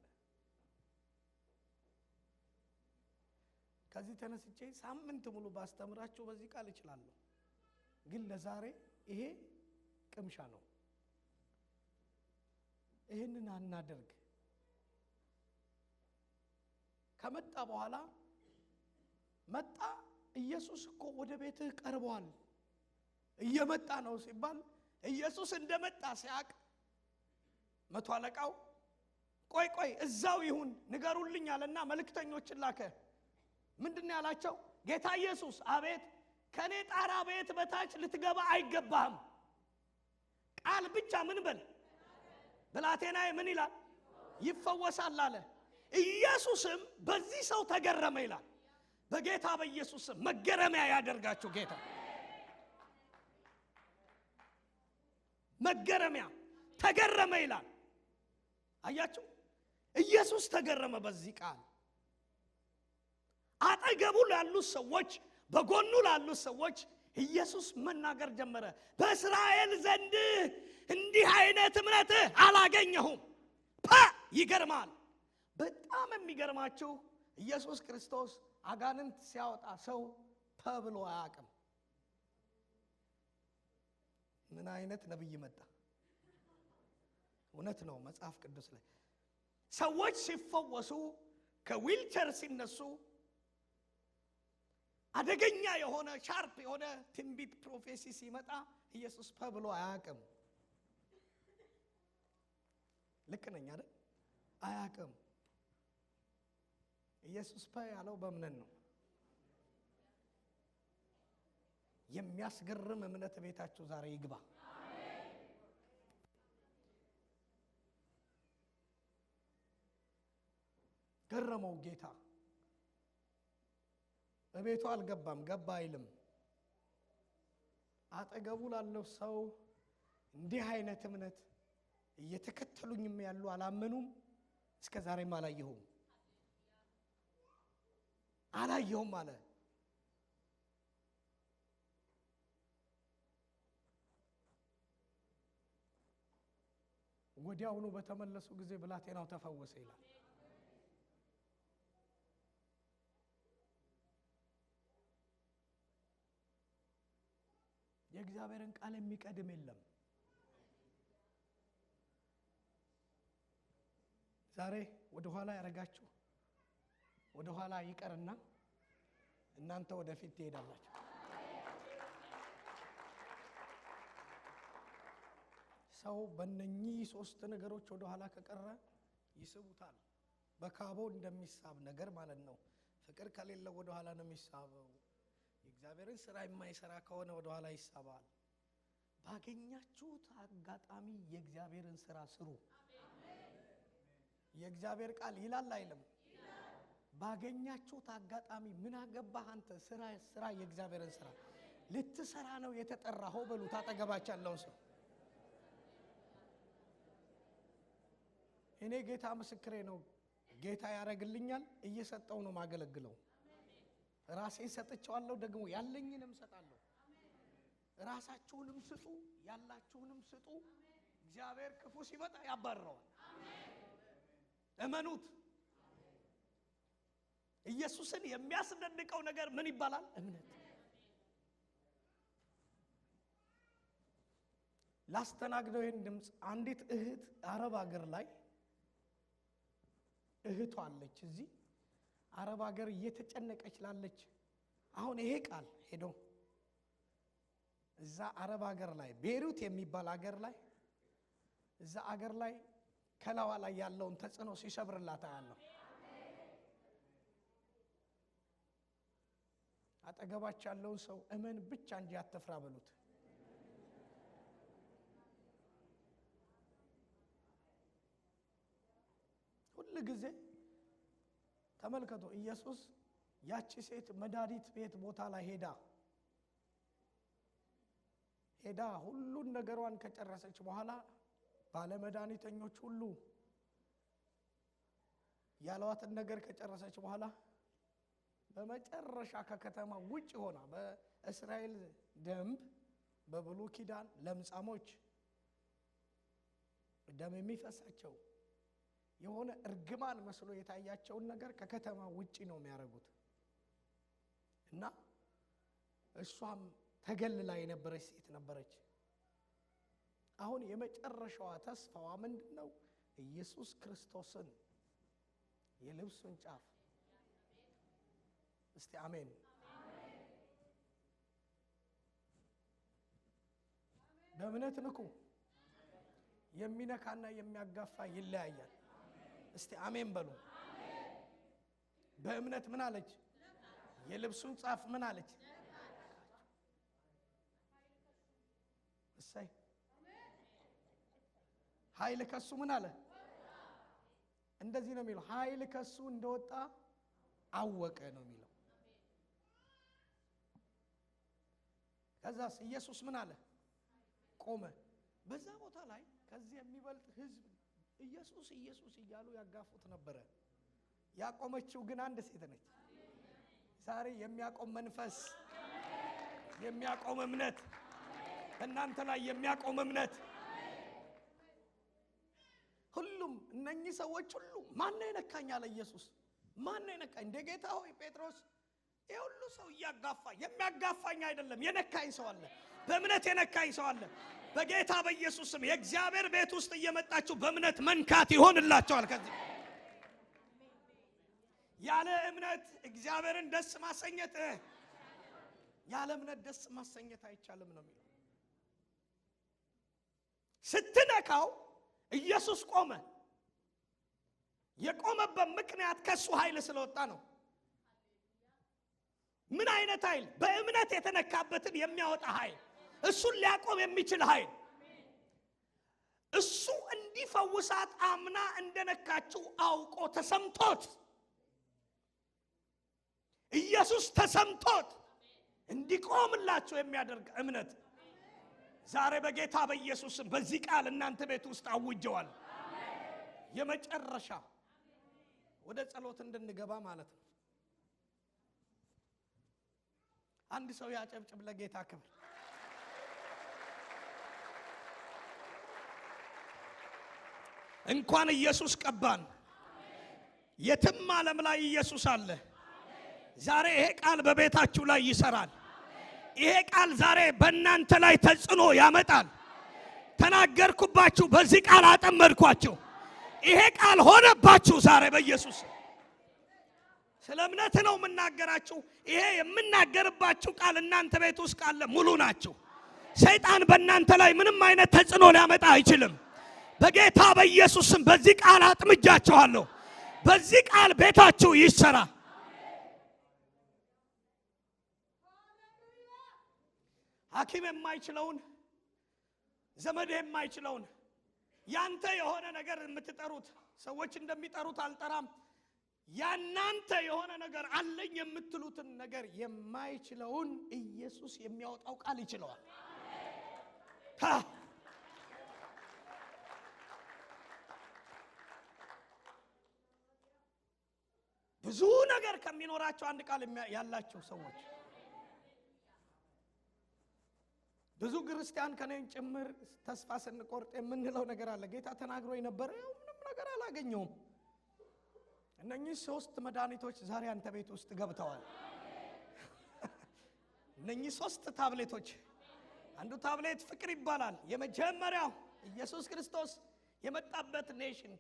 S2: ከዚህ ተነስቼ ሳምንት ሙሉ ባስተምራችሁ በዚህ ቃል እችላለሁ፣ ግን ለዛሬ ይሄ ቅምሻ ነው። ይሄንን አናደርግ። ከመጣ በኋላ መጣ። ኢየሱስ እኮ ወደ ቤትህ ቀርቧል። እየመጣ ነው ሲባል ኢየሱስ እንደመጣ ሲያቅ መቶ አለቃው ቆይ እዛው ይሁን ንገሩልኝ አለና መልእክተኞችን ላከ። ምንድነው ያላቸው? ጌታ ኢየሱስ አቤት፣ ከኔ ጣራ ቤት በታች ልትገባ አይገባህም፣ ቃል ብቻ ምን በል ብላቴናዬ ምን ይላል ይፈወሳል አለ። ኢየሱስም በዚህ ሰው ተገረመ ይላል። በጌታ በኢየሱስ መገረሚያ ያደርጋችሁ ጌታ። መገረሚያ ተገረመ ይላል። አያችሁ፣ ኢየሱስ ተገረመ በዚህ ቃል። አጠገቡ ላሉ ሰዎች፣ በጎኑ ላሉ ሰዎች ኢየሱስ መናገር ጀመረ። በእስራኤል ዘንድ እንዲህ አይነት እምነት አላገኘሁም። ይገርማል። በጣም የሚገርማችሁ ኢየሱስ ክርስቶስ አጋንንት ሲያወጣ ሰው ብሎ አያውቅም። ምን አይነት ነብይ መጣ! እውነት ነው። መጽሐፍ ቅዱስ ላይ ሰዎች ሲፈወሱ፣ ከዊልቸር ሲነሱ፣ አደገኛ የሆነ ሻርፕ የሆነ ትንቢት ፕሮፌሲ ሲመጣ ኢየሱስ ብሎ አያውቅም። ልክ ነኝ አይደል? አያውቅም። ኢየሱስ ያለው በእምነት ነው። የሚያስገርም እምነት ቤታችሁ ዛሬ ይግባ። ገረመው ጌታ። በቤቱ አልገባም፣ ገባ አይልም። አጠገቡ ላለው ሰው እንዲህ አይነት እምነት እየተከተሉኝም ያሉ አላመኑም፣ እስከ ዛሬም አላየሁም አለ። ወዲያውኑ በተመለሱ ጊዜ ብላቴናው ተፈወሰ ይላል። የእግዚአብሔርን ቃል የሚቀድም የለም። ዛሬ ወደ ኋላ ያረጋችሁ ወደ ኋላ ይቀርና እናንተ ወደፊት ትሄዳላችሁ። ሰው በእነኚህ ሶስት ነገሮች ወደ ኋላ ከቀረ ይስቡታል። በካቦ እንደሚሳብ ነገር ማለት ነው። ፍቅር ከሌለ ወደ ኋላ ነው የሚሳበው። የእግዚአብሔርን ስራ የማይሰራ ከሆነ ወደ ኋላ ይሳባል። ባገኛችሁት አጋጣሚ የእግዚአብሔርን ስራ ስሩ። የእግዚአብሔር ቃል ይላል አይልም? ባገኛችሁት አጋጣሚ ምን አገባህ አንተ? ስራ የእግዚአብሔርን ስራ ልትሰራ ነው የተጠራኸው። በሉት አጠገባችሁ ያለውን ሰው። እኔ ጌታ ምስክሬ ነው። ጌታ ያረግልኛል፣ እየሰጠው ነው ማገለግለው። ራሴን ሰጥቻለሁ፣ ደግሞ ያለኝንም ሰጣለሁ። ራሳችሁንም ስጡ፣ ያላችሁንም ስጡ። እግዚአብሔር ክፉ ሲመጣ ያባርረዋል። እመኑት። ኢየሱስን የሚያስደንቀው ነገር ምን ይባላል? እምነት። ላስተናግደው ይህን ድምፅ። አንዲት እህት አረብ ሀገር ላይ እህቷ አለች። እዚህ አረብ ሀገር እየተጨነቀች ላለች። አሁን ይሄ ቃል ሄዶ እዛ አረብ ሀገር ላይ ቤይሩት የሚባል ሀገር ላይ እዛ ሀገር ላይ ከላዋ ላይ ያለውን ተጽዕኖ ሲሰብርላት አያለሁ። አጠገባችሁ ያለውን ሰው እመን ብቻ እንጂ አትፍራ በሉት። ሁሉ ጊዜ ተመልከቱ። ኢየሱስ ያቺ ሴት መድኃኒት ቤት ቦታ ላይ ሄዳ ሁሉን ነገሯን ከጨረሰች በኋላ ባለመድኃኒተኞች ሁሉ ያለዋትን ነገር ከጨረሰች በኋላ በመጨረሻ ከከተማ ውጭ ሆና በእስራኤል ደንብ በብሉይ ኪዳን ለምጻሞች ደም የሚፈሳቸው የሆነ እርግማን መስሎ የታያቸውን ነገር ከከተማ ውጪ ነው የሚያደርጉት። እና እሷም ተገልላ የነበረች ሴት ነበረች። አሁን የመጨረሻዋ ተስፋዋ ምንድነው? ኢየሱስ ክርስቶስን የልብሱን ጫፍ። እስቲ አሜን። በእምነት ንኩ። የሚነካና የሚያጋፋ ይለያያል። እስቲ አሜን በሉ። በእምነት ምን አለች? የልብሱን ጫፍ ምን አለች? እሰይ ኃይል ከሱ ምን አለ? እንደዚህ ነው የሚለው። ኃይል ከሱ እንደወጣ አወቀ ነው የሚለው። ከዛስ ኢየሱስ ምን አለ? ቆመ። በዛ ቦታ ላይ ከዚህ የሚበልጥ ህዝብ ኢየሱስ ኢየሱስ እያሉ ያጋፉት ነበረ። ያቆመችው ግን አንድ ሴት ነች። ዛሬ የሚያቆም መንፈስ፣ የሚያቆም እምነት እናንተ ላይ የሚያቆም እምነት ሁሉም እነኚህ ሰዎች ሁሉ ማን ነው የነካኝ አለ ኢየሱስ። ማን ነው የነካኝ? እንደ ጌታ ሆይ ጴጥሮስ ይሄ ሁሉ ሰው እያጋፋ የሚያጋፋኝ አይደለም፣ የነካኝ ሰው አለ። በእምነት የነካኝ ሰው አለ። በጌታ በኢየሱስም የእግዚአብሔር ቤት ውስጥ እየመጣችሁ በእምነት መንካት ይሆንላችኋል። ከዚህ ያለ እምነት እግዚአብሔርን ደስ ማሰኘት ያለ እምነት ደስ ማሰኘት አይቻልም ነው የሚለው። ስትነካው ኢየሱስ ቆመ። የቆመበት ምክንያት ከሱ ኃይል ስለወጣ ነው። ምን አይነት ኃይል? በእምነት የተነካበትን የሚያወጣ ኃይል፣ እሱን ሊያቆም የሚችል ኃይል። እሱ እንዲፈውሳት አምና እንደነካችው አውቆ ተሰምቶት፣ ኢየሱስ ተሰምቶት እንዲቆምላችሁ የሚያደርግ እምነት ዛሬ በጌታ በኢየሱስም በዚህ ቃል እናንተ ቤት ውስጥ አውጀዋል። የመጨረሻ ወደ ጸሎት እንድንገባ ማለት ነው። አንድ ሰው ያጨብጭብ ለጌታ ክብር። እንኳን ኢየሱስ ቀባን። የትም ዓለም ላይ ኢየሱስ አለ። ዛሬ ይሄ ቃል በቤታችሁ ላይ ይሰራል። ይሄ ቃል ዛሬ በእናንተ ላይ ተጽዕኖ ያመጣል። ተናገርኩባችሁ፣ በዚህ ቃል አጠመድኳችሁ። ይሄ ቃል ሆነባችሁ ዛሬ በኢየሱስ። ስለ እምነት ነው የምናገራችሁ። ይሄ የምናገርባችሁ ቃል እናንተ ቤት ውስጥ ካለ ሙሉ ናችሁ። ሰይጣን በእናንተ ላይ ምንም አይነት ተጽዕኖ ሊያመጣ አይችልም። በጌታ በኢየሱስም በዚህ ቃል አጥምጃችኋለሁ። በዚህ ቃል ቤታችሁ ይሰራ። ሐኪም የማይችለውን፣ ዘመድ የማይችለውን ያንተ የሆነ ነገር የምትጠሩት ሰዎች እንደሚጠሩት አልጠራም። ያናንተ የሆነ ነገር አለኝ የምትሉትን ነገር የማይችለውን ኢየሱስ የሚያወጣው ቃል ይችላል። ብዙ ነገር ከሚኖራቸው አንድ ቃል ያላቸው ሰዎች ብዙ ክርስቲያን ከኔን ጭምር ተስፋ ስንቆርጥ የምንለው ነገር አለ። ጌታ ተናግሮኝ ነበር፣ ምንም ነገር አላገኘውም። እነኚህ 3 መድኃኒቶች ዛሬ አንተ ቤት ውስጥ ገብተዋል። እነኚህ 3 ታብሌቶች፣ አንዱ ታብሌት ፍቅር ይባላል። የመጀመሪያው ኢየሱስ ክርስቶስ የመጣበት ኔሽን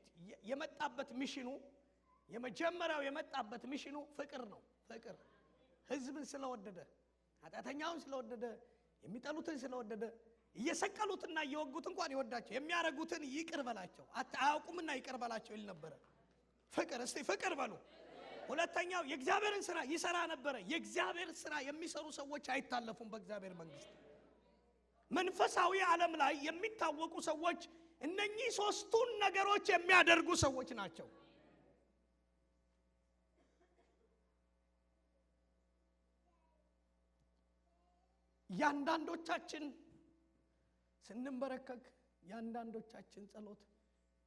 S2: የመጣበት ሚሽኑ የመጀመሪያው የመጣበት ሚሽኑ ፍቅር ነው። ፍቅር ህዝብን ስለወደደ፣ ኃጢአተኛውን ስለወደደ፣ የሚጠሉትን ስለወደደ፣ እየሰቀሉትና እየወጉት እንኳን ይወዳቸው፣ የሚያረጉትን ይቅር በላቸው፣ አያውቁምና ይቅር በላቸው ይል ነበር። ፍቅር፣ እስቲ ፍቅር በሉ። ሁለተኛው የእግዚአብሔርን ስራ ይሰራ ነበር። የእግዚአብሔር ስራ የሚሰሩ ሰዎች አይታለፉም በእግዚአብሔር መንግስት። መንፈሳዊ ዓለም ላይ የሚታወቁ ሰዎች እነኚህ 3ቱን ነገሮች የሚያደርጉ ሰዎች ናቸው። ያንዳንዶቻችን ስንንበረከክ ያንዳንዶቻችን ጸሎት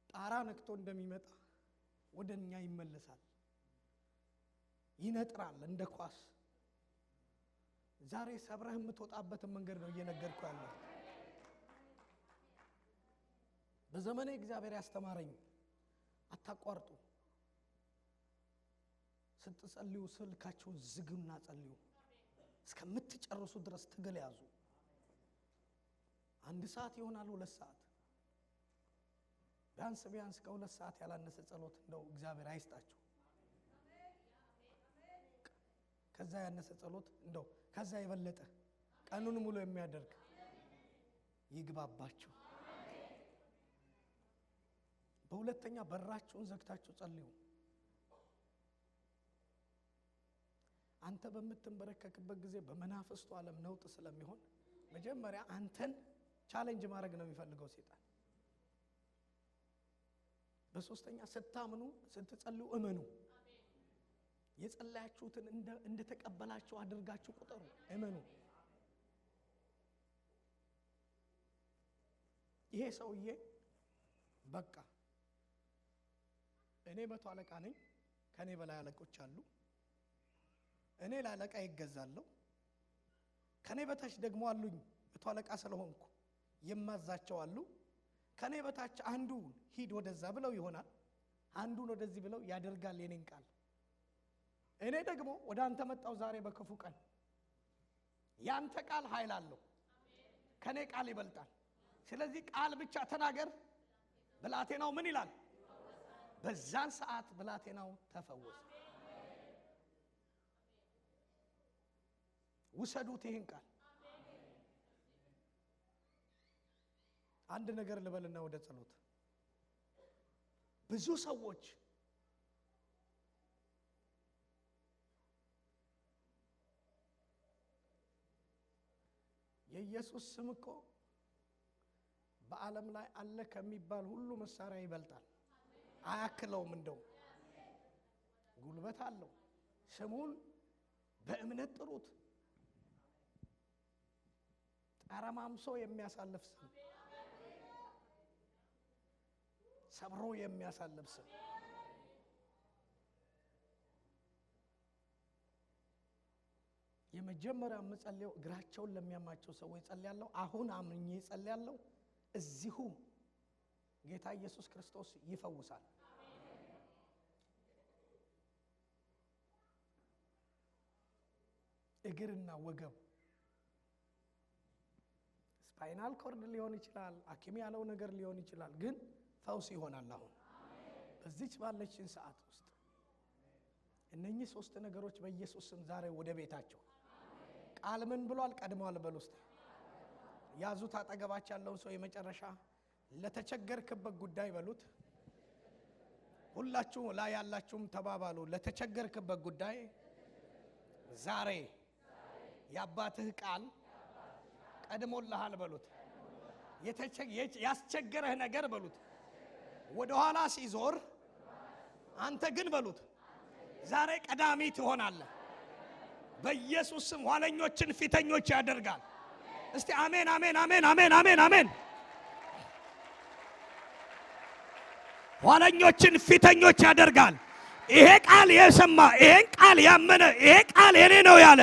S2: ጣራ ነክቶ እንደሚመጣ ወደኛ ይመለሳል፣ ይነጥራል እንደ ኳስ። ዛሬ ሰብረህ የምትወጣበትን መንገድ ነው እየነገርኩ ያለው። በዘመኔ እግዚአብሔር ያስተማረኝ አታቋርጡ። ስትጸልዩ ስልካችሁን ዝጉና ጸልዩ። እስከምትጨርሱ ድረስ ትግል ያዙ። 1 ሰዓት ይሆናል፣ 2 ሰዓት ቢያንስ ከ2 ሰዓት ያላነሰ ጸሎት እንደው እግዚአብሔር አይስጣችሁ። ከዛ ያነሰ ጸሎት እንደው ከዛ የበለጠ ቀኑን ሙሉ የሚያደርግ ይግባባችሁ። በሁለተኛ በራችሁን ዘግታችሁ ጸልዩ። አንተ በምትንበረከክበት ጊዜ በመናፍስቱ ዓለም ነውጥ ስለሚሆን መጀመሪያ አንተን ቻሌንጅ ማድረግ ነው የሚፈልገው ሰይጣን። በሶስተኛ ስታምኑ ስትጸልዩ እመኑ። የጸለያችሁትን እንደተቀበላችሁ አድርጋችሁ ቁጠሩ፣ እመኑ። ይሄ ሰውዬ በቃ እኔ 100 አለቃ ነኝ፣ ከኔ በላይ አለቆች አሉ፣ እኔ ለአለቃ ይገዛለሁ፣ ከኔ በታች ደግሞ አሉኝ 100 አለቃ ስለሆንኩ የማዛቸው አሉ፣ ከኔ በታች አንዱ ሂድ ወደዛ ብለው ይሆናል፣ አንዱን ወደዚህ ብለው ያደርጋል የኔን ቃል። እኔ ደግሞ ወደ አንተ መጣው ዛሬ በክፉ ቀን። ያንተ ቃል ኃይል አለው፣ ከኔ ቃል ይበልጣል። ስለዚህ ቃል ብቻ ተናገር፣ ብላቴናው ምን ይላል? በዛን ሰዓት ብላቴናው ተፈወሰ። ውሰዱት ይህን ቃል። አንድ ነገር ልበልና ወደ ጸሎት። ብዙ ሰዎች የኢየሱስ ስም እኮ በዓለም ላይ አለ ከሚባል ሁሉ መሳሪያ ይበልጣል፣ አያክለውም። እንደው ጉልበት አለው። ስሙን በእምነት ጥሩት። ጠረማምሶ የሚያሳልፍ ስም፣ ሰብሮ የሚያሳልፍ ስም። የመጀመሪያ መጸለያው እግራቸውን ለሚያማቸው ሰዎች ጸልያለሁ። አሁን አምኜ ጸልያለሁ። እዚሁ ጌታ ኢየሱስ ክርስቶስ ይፈውሳል። እግርና ወገብ ስፓይናል ኮርድ ሊሆን ይችላል፣ ሐኪም ያለው ነገር ሊሆን ይችላል፣ ግን ፈውስ ይሆናል። አሁን በዚች ባለችን ሰዓት ውስጥ እነኚህ 3 ነገሮች በኢየሱስ ስም ዛሬ ወደ ቤታቸው። ቃል ምን ብሏል? ቀድሟል በሉ እስቲ። ያዙት አጠገባች ያለውን ሰው የመጨረሻ ለተቸገርክበት ጉዳይ በሉት። ሁላችሁ ላይ ያላችሁም ተባባሉ። ለተቸገርክበት ጉዳይ ዛሬ ያባትህ ቃል ቀድሞልሃል በሉት። ያስቸገረህ ነገር በሉት ወደ ኋላ ሲዞር አንተ ግን በሉት ዛሬ ቀዳሚ ትሆናለህ። በኢየሱስ ስም ኋለኞችን ፊተኞች ያደርጋል። እስቲ አሜን አሜን አሜን አሜን አሜን አሜን። ኋለኞችን ፊተኞች ያደርጋል። ይሄ ቃል የሰማ ይሄን ቃል ያመነ ይሄ ቃል የኔ ነው ያለ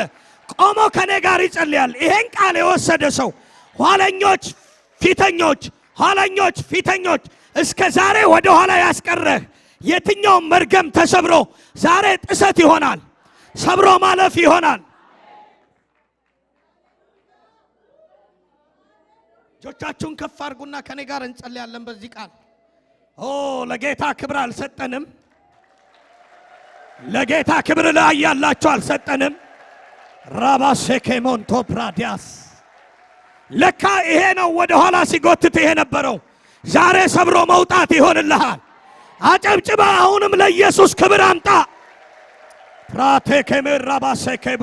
S2: ቆሞ ከኔ ጋር ይጸልያል። ይሄን ቃል የወሰደ ሰው ኋለኞች ፊተኞች፣ ኋለኞች ፊተኞች። እስከ ዛሬ ወደ ኋላ ያስቀረህ የትኛው መርገም ተሰብሮ ዛሬ ጥሰት ይሆናል፣ ሰብሮ ማለፍ ይሆናል። እጆቻችሁን ከፍ አድርጉና ከኔ ጋር እንጸልያለን በዚህ ቃል። ለጌታ ክብር አልሰጠንም። ለጌታ ክብር ላይ ያላችሁ አልሰጠንም። ራባሴኬሞንቶ ፕራዲያስ ለካ ይሄ ነው ወደ ኋላ ሲጎትት ይሄ ነበረው። ዛሬ ሰብሮ መውጣት ይሆንልሃል። አጨብጭባ አሁንም ለኢየሱስ ክብር አምጣ። ፕራቴኬሜር ራባሴኬቦ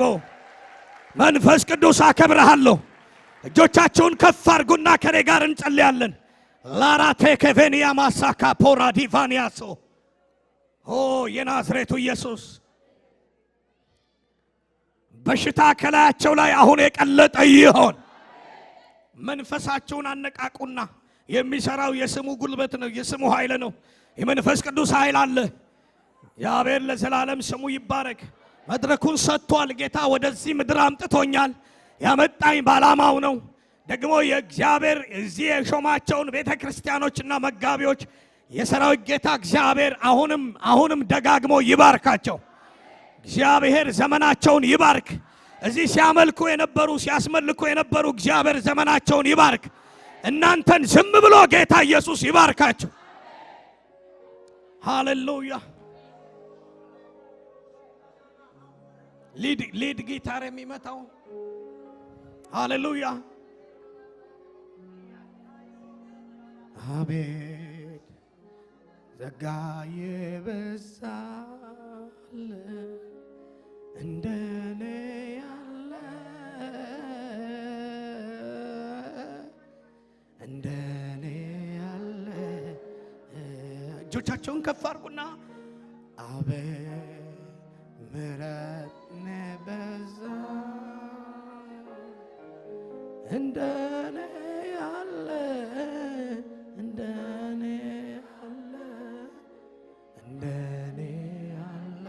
S2: መንፈስ ቅዱስ አከብርሃለሁ። እጆቻችሁን ከፍ አድርጉና ከኔ ጋር እንጸልያለን። ላራቴኬቬኒያ ማሳካ ፖራዲቫኒያሶ የናዝሬቱ ኢየሱስ በሽታ ከላያቸው ላይ አሁን የቀለጠ ይሆን። መንፈሳቸውን አነቃቁና የሚሰራው የስሙ ጉልበት ነው፣ የስሙ ኃይል ነው። የመንፈስ ቅዱስ ኃይል አለ። ያቤር ለዘላለም ስሙ ይባረክ። መድረኩን ሰጥቷል ጌታ። ወደዚህ ምድር አምጥቶኛል። ያመጣኝ ባላማው ነው። ደግሞ የእግዚአብሔር እዚህ የሾማቸውን ቤተክርስቲያኖችና መጋቢዎች የሰራዊት ጌታ እግዚአብሔር አሁንም ደጋግሞ ይባርካቸው። እግዚአብሔር ዘመናቸውን ይባርክ። እዚህ ሲያመልኩ የነበሩ ሲያስመልኩ የነበሩ እግዚአብሔር ዘመናቸውን ይባርክ። እናንተን ዝም ብሎ ጌታ ኢየሱስ ይባርካቸው። ሃሌሉያ። ሊድ ጊታር የሚመታው ሃሌሉያ።
S1: አቤት ጸጋ የበዛል እንደኔ ያለ እንደኔ ያለ እጆቻቸውን ከፍ አድርጉና አቤት ምሕረት በዛ እንደኔ ያለ እንደኔ ያለ እንደኔ ያለ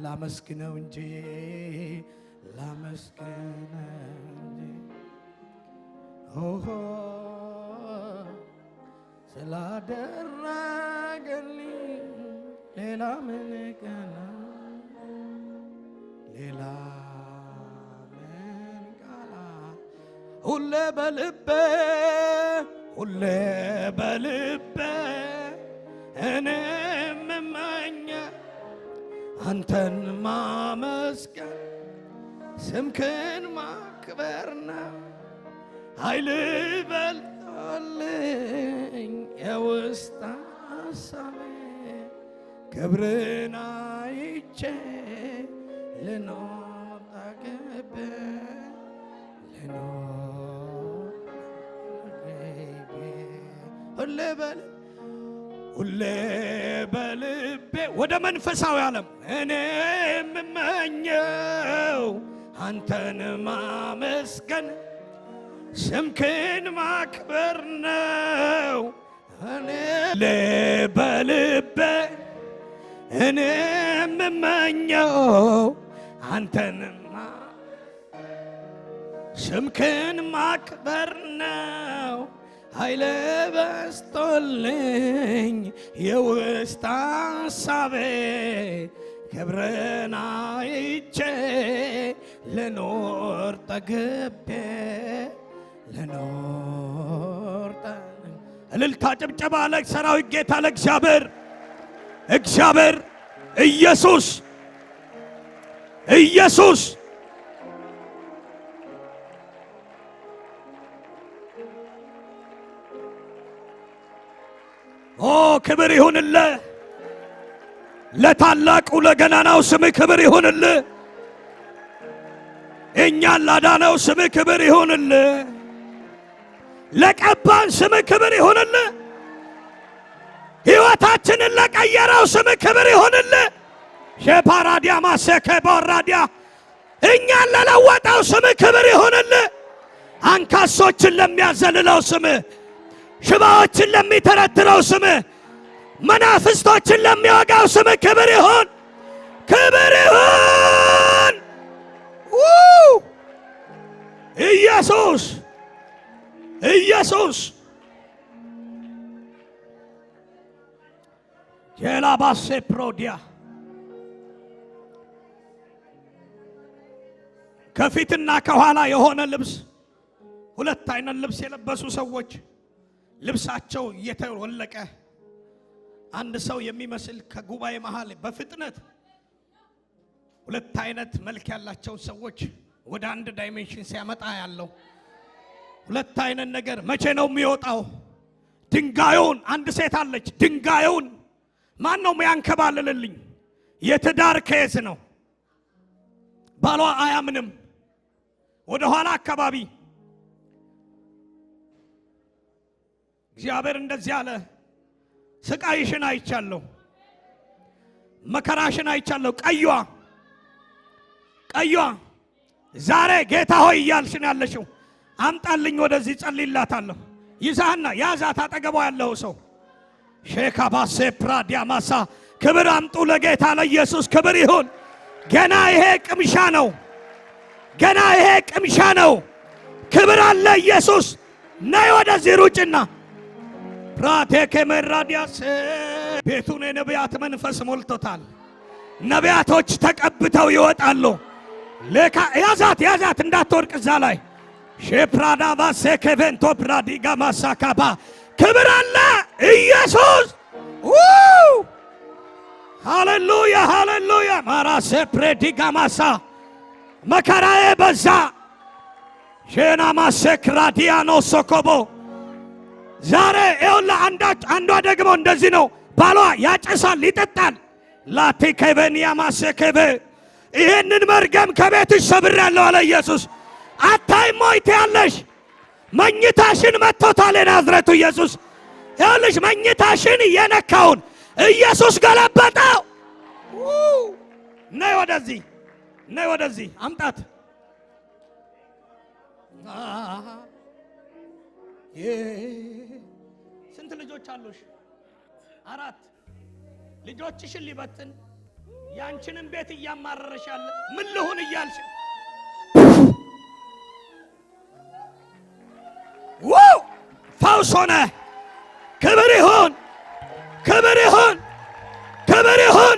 S1: ላመስግነው እንጂ ላመስግነው እንጂ ኦሆ ስላደረገልኝ ሌላ ምን ቀና ሌላ ምን ቃላ ሁሌ በልቤ እኔ የምመኘ አንተን ማመስገን ስምክን ማክበር ነው ኃይል በልጦልኝ የውስጥ ሐሳቤ ክብርን አይቼ ልኖር ጠግቤ ልኖር ሁሌ በልቤ ወደ መንፈሳዊ ዓለም እኔ የምመኘው አንተን ማመስገን ስምክን ማክበር ነው እኔ በልቤ እኔ የምመኘው አንተን ስምክን ማክበር ነው ኃይል በስቶልኝ የውስጥ ሐሳቤ ክብርን አይቼ ልኖር ጠግቤ ልኖር እልልታ ጭብጨባ ለሰራዊት ጌታ ለእግዚአብሔር እግዚአብሔር ኢየሱስ ኦ ክብር ይሁንልህ ለታላቁ ለገናናው ስም ክብር ይሁንልህ እኛን ላዳነው ስም ክብር ይሁንልህ ለቀባን ስም ክብር ይሁንልህ ሕይወታችንን ለቀየረው ስም ክብር ይሁንልህ ሸፓራዲያ ማሰከ ቦራዲያ እኛን ለለወጠው ስም ክብር ይሁንልህ አንካሶችን ለሚያዘልለው ስም ሽባዎችን ለሚተረትረው ስም መናፍስቶችን ለሚወጋው ስም ክብር ይሁን ኢየሱስ ጀላባሴ ፕሮዲያ ከፊትና ከኋላ የሆነ ልብስ ሁለት አይነት ልብስ የለበሱ ሰዎች ልብሳቸው እየተወለቀ አንድ ሰው የሚመስል ከጉባኤ መሃል በፍጥነት ሁለት አይነት መልክ ያላቸው ሰዎች ወደ አንድ ዳይሜንሽን ሲያመጣ ያለው ሁለት አይነት ነገር መቼ ነው የሚወጣው? ድንጋዩን አንድ ሴት አለች። ድንጋዩን ማን ነው የሚያንከባልልልኝ? የትዳር ኬዝ ነው። ባሏ አያምንም። ወደ ኋላ አካባቢ እግዚአብሔር እንደዚህ አለ፣ ስቃይሽን አይቻለሁ፣ መከራሽን አይቻለሁ። ቀዩዋ ዛሬ ጌታ ሆይ እያልሽን ያለሽው አምጣልኝ፣ ወደዚህ ጸልይላታለሁ። ይዛህና ያዛት አጠገቧ ያለው ሰው ሼካባሴ ፕራዲያማሳ ክብር አምጡ ለጌታ ለኢየሱስ ክብር ይሁን። ገና ይሄ ቅምሻ ነው። ክብር አለ ኢየሱስ። ነይ ወደዚህ ሩጭና ፕራቴከ መራዲያስ ቤቱን የነቢያት መንፈስ ሞልቶታል። ነቢያቶች ተቀብተው ይወጣሉ። ለካ ያዛት እንዳትወርቅ እዛ ላይ ሼፕራዳ ባሴ ከቨንቶ ፕራዲጋ ማሳካባ ክብር አለ ኢየሱስ። ሃሌሉያ ማራሴ ፕሬዲጋ ማሳ መከራዬ በዛ ሼና ማሴ ክራዲያኖ ሶኮቦ ዛሬ ይኸውልህ አንዷ ደግሞ እንደዚህ ነው። ባሏ ያጨሳል፣ ይጠጣል። ላቴ ከበኒያ ማሰከበ ይሄንን መርገም ከቤትሽ ሰብሬያለሁ አለ ኢየሱስ። አታይም ወይ ትያለሽ? መኝታሽን መጥቶታል የናዝሬቱ ኢየሱስ። ይኸውልሽ መኝታሽን የነካውን ኢየሱስ ገለበጠው። ነይ ወደዚህ፣ ነይ ወደዚህ አምጣት። ስንት ልጆች አሉሽ? 4 ልጆችሽን ሊበትን ያንቺንም ቤት እያማረረሽ ያለ ምን ልሁን እያልሽ ፈውስ ሆነ። ክብር ይሁን፣ ክብር ይሁን፣ ክብር ይሁን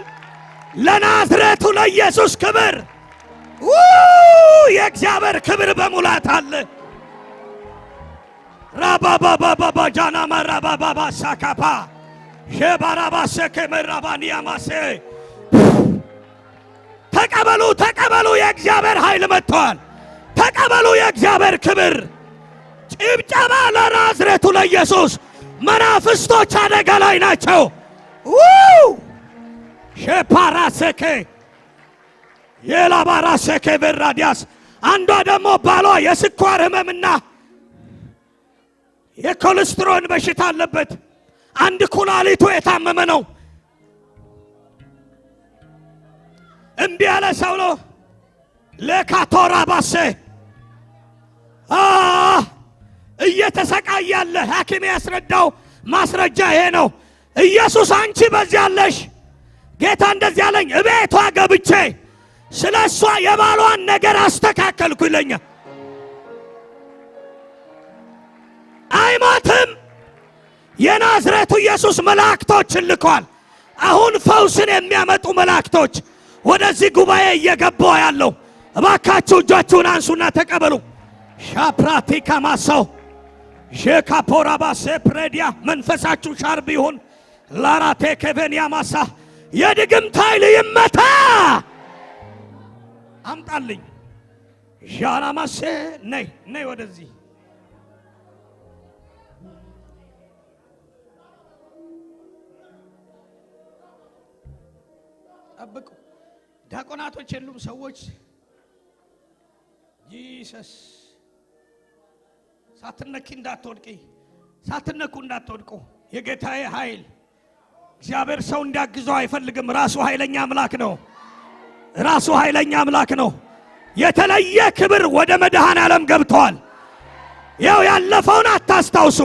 S1: ለናዝሬቱ ለኢየሱስ ክብር። የእግዚአብሔር ክብር በሙላት አለ። ራባባባባ ጃና ማራባባባ ሳካፓ ሸባራባሰ ከመራባኒያ ማሴ ተቀበሉ፣ ተቀበሉ። የእግዚአብሔር ኃይል መጥቷል። ተቀበሉ የእግዚአብሔር ክብር። ጭብጨባ ለናዝሬቱ ለኢየሱስ። መናፍስቶች አደጋ ላይ ናቸው። ሸፓራሰከ የላባራሰከ በራዲያስ አንዷ ደግሞ ባሏ የስኳር ህመምና የኮሌስትሮል በሽታ አለበት። አንድ ኩላሊቱ የታመመ ነው። እምቢ ያለ ሰው ነው። ለካቶራ ባሰ እየተሰቃየ ያለ ሐኪም ያስረዳው ማስረጃ ይሄ ነው። ኢየሱስ አንቺ በዚህ ያለሽ ጌታ እንደዚህ ያለኝ እቤቷ ገብቼ ስለሷ የባሏን ነገር አስተካከልኩ ይለኛል። አይሞትም። የናዝሬቱ ኢየሱስ መላእክቶችን ልኳል። አሁን ፈውስን የሚያመጡ መላእክቶች ወደዚህ ጉባኤ እየገቡ ያለው። እባካችሁ እጃችሁን አንሱና ተቀበሉ። ሻፕራቲካ ማሳው ሼካፖራባሴ ፕሬዲያ መንፈሳችሁ ሻርብ ይሁን። ላራቴ ከቬንያ ማሳ የድግምት ኃይል ይመታ። አምጣልኝ ዣና ማሴ ነይ ነይ ወደዚህ ጠብቁ። ዲያቆናቶች የሉም ሰዎች ጂሰስ ሳትነኪ እንዳትወድቂ፣ ሳትነኩ እንዳትወድቁ። የጌታዬ ኃይል እግዚአብሔር ሰው እንዲያግዘው አይፈልግም። ራሱ ኃይለኛ አምላክ ነው። ራሱ ኃይለኛ አምላክ ነው። የተለየ ክብር ወደ መድኃኔ ዓለም ገብቷል። ያው ያለፈውን አታስታውሱ፣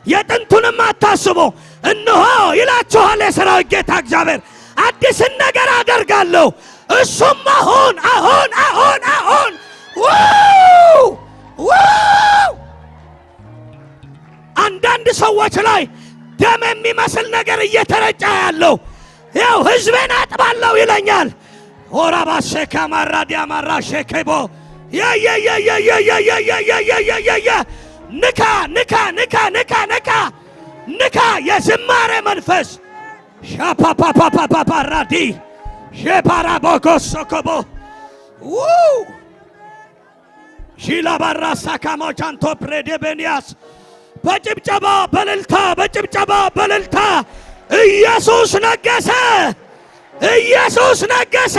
S1: የጥንቱንም አታስቡ። እነሆ ይላችኋል የሠራዊት ጌታ እግዚአብሔር አዲስን ነገር አደርጋለሁ። እሱም አሁን አሁን አሁን አሁን አንዳንድ ሰዎች ላይ ደም የሚመስል ነገር እየተረጨ ያለው ያው ሕዝቤን አጥባለሁ ይለኛል። ኦራባሴ ካማራዲያ ማራሼከቦ ንካ ንካ ንካ ንካ ንካ ንካ የዝማሬ መንፈስ ሻፓፓፓፓፓራዲ ሼፓራቦኮሶኮቦ ሺላባራሳ ካሞቻንቶ ፕሬዴቤንያስ በጭብጨባ በልልታ በጭብጨባ በልልታ ኢየሱስ ነገሰ! ኢየሱስ ነገሰ!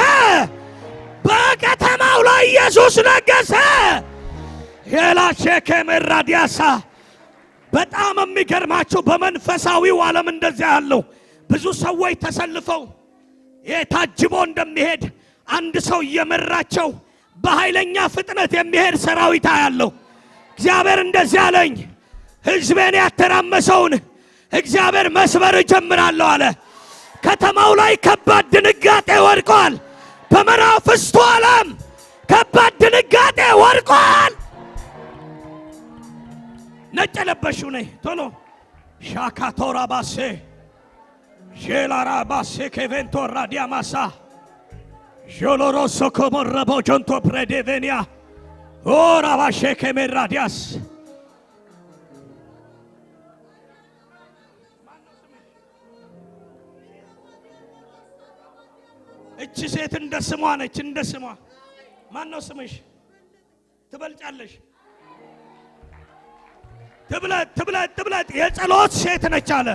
S1: በከተማው ላይ ኢየሱስ ነገሰ! የላሸከ መራዲያሳ በጣም የሚገርማችሁ በመንፈሳዊው ዓለም እንደዚያ ያለው ብዙ ሰዎች ተሰልፈው የታጅቦ እንደሚሄድ አንድ ሰው እየመራቸው በኃይለኛ ፍጥነት የሚሄድ ሰራዊት ያለው እግዚአብሔር እንደዚህ አለኝ፣ ሕዝቤን ያተራመሰውን እግዚአብሔር መስበር እጀምራለሁ አለ። ከተማው ላይ ከባድ ድንጋጤ ወድቋል። በመናፍስቱ ዓለም ከባድ ድንጋጤ ወድቋል። ነጭ ለበሹ ነይ ቶሎ ሻካቶራ ባሴ ሼላራ ባሴ ከቬንቶ ራዲያ ማሳ ጆሎሮሶ ኮሞረቦ ጆንቶ ፕሬዴቬኒያ ኦራ ባሼ ከሜራዲያስ እቺ ሴት እንደ ስሟ ነች። እንደ ስሟ ማን ነው ስምሽ? ትበልጫለሽ። ትብለጥ የጸሎት ሴት ነች አለ።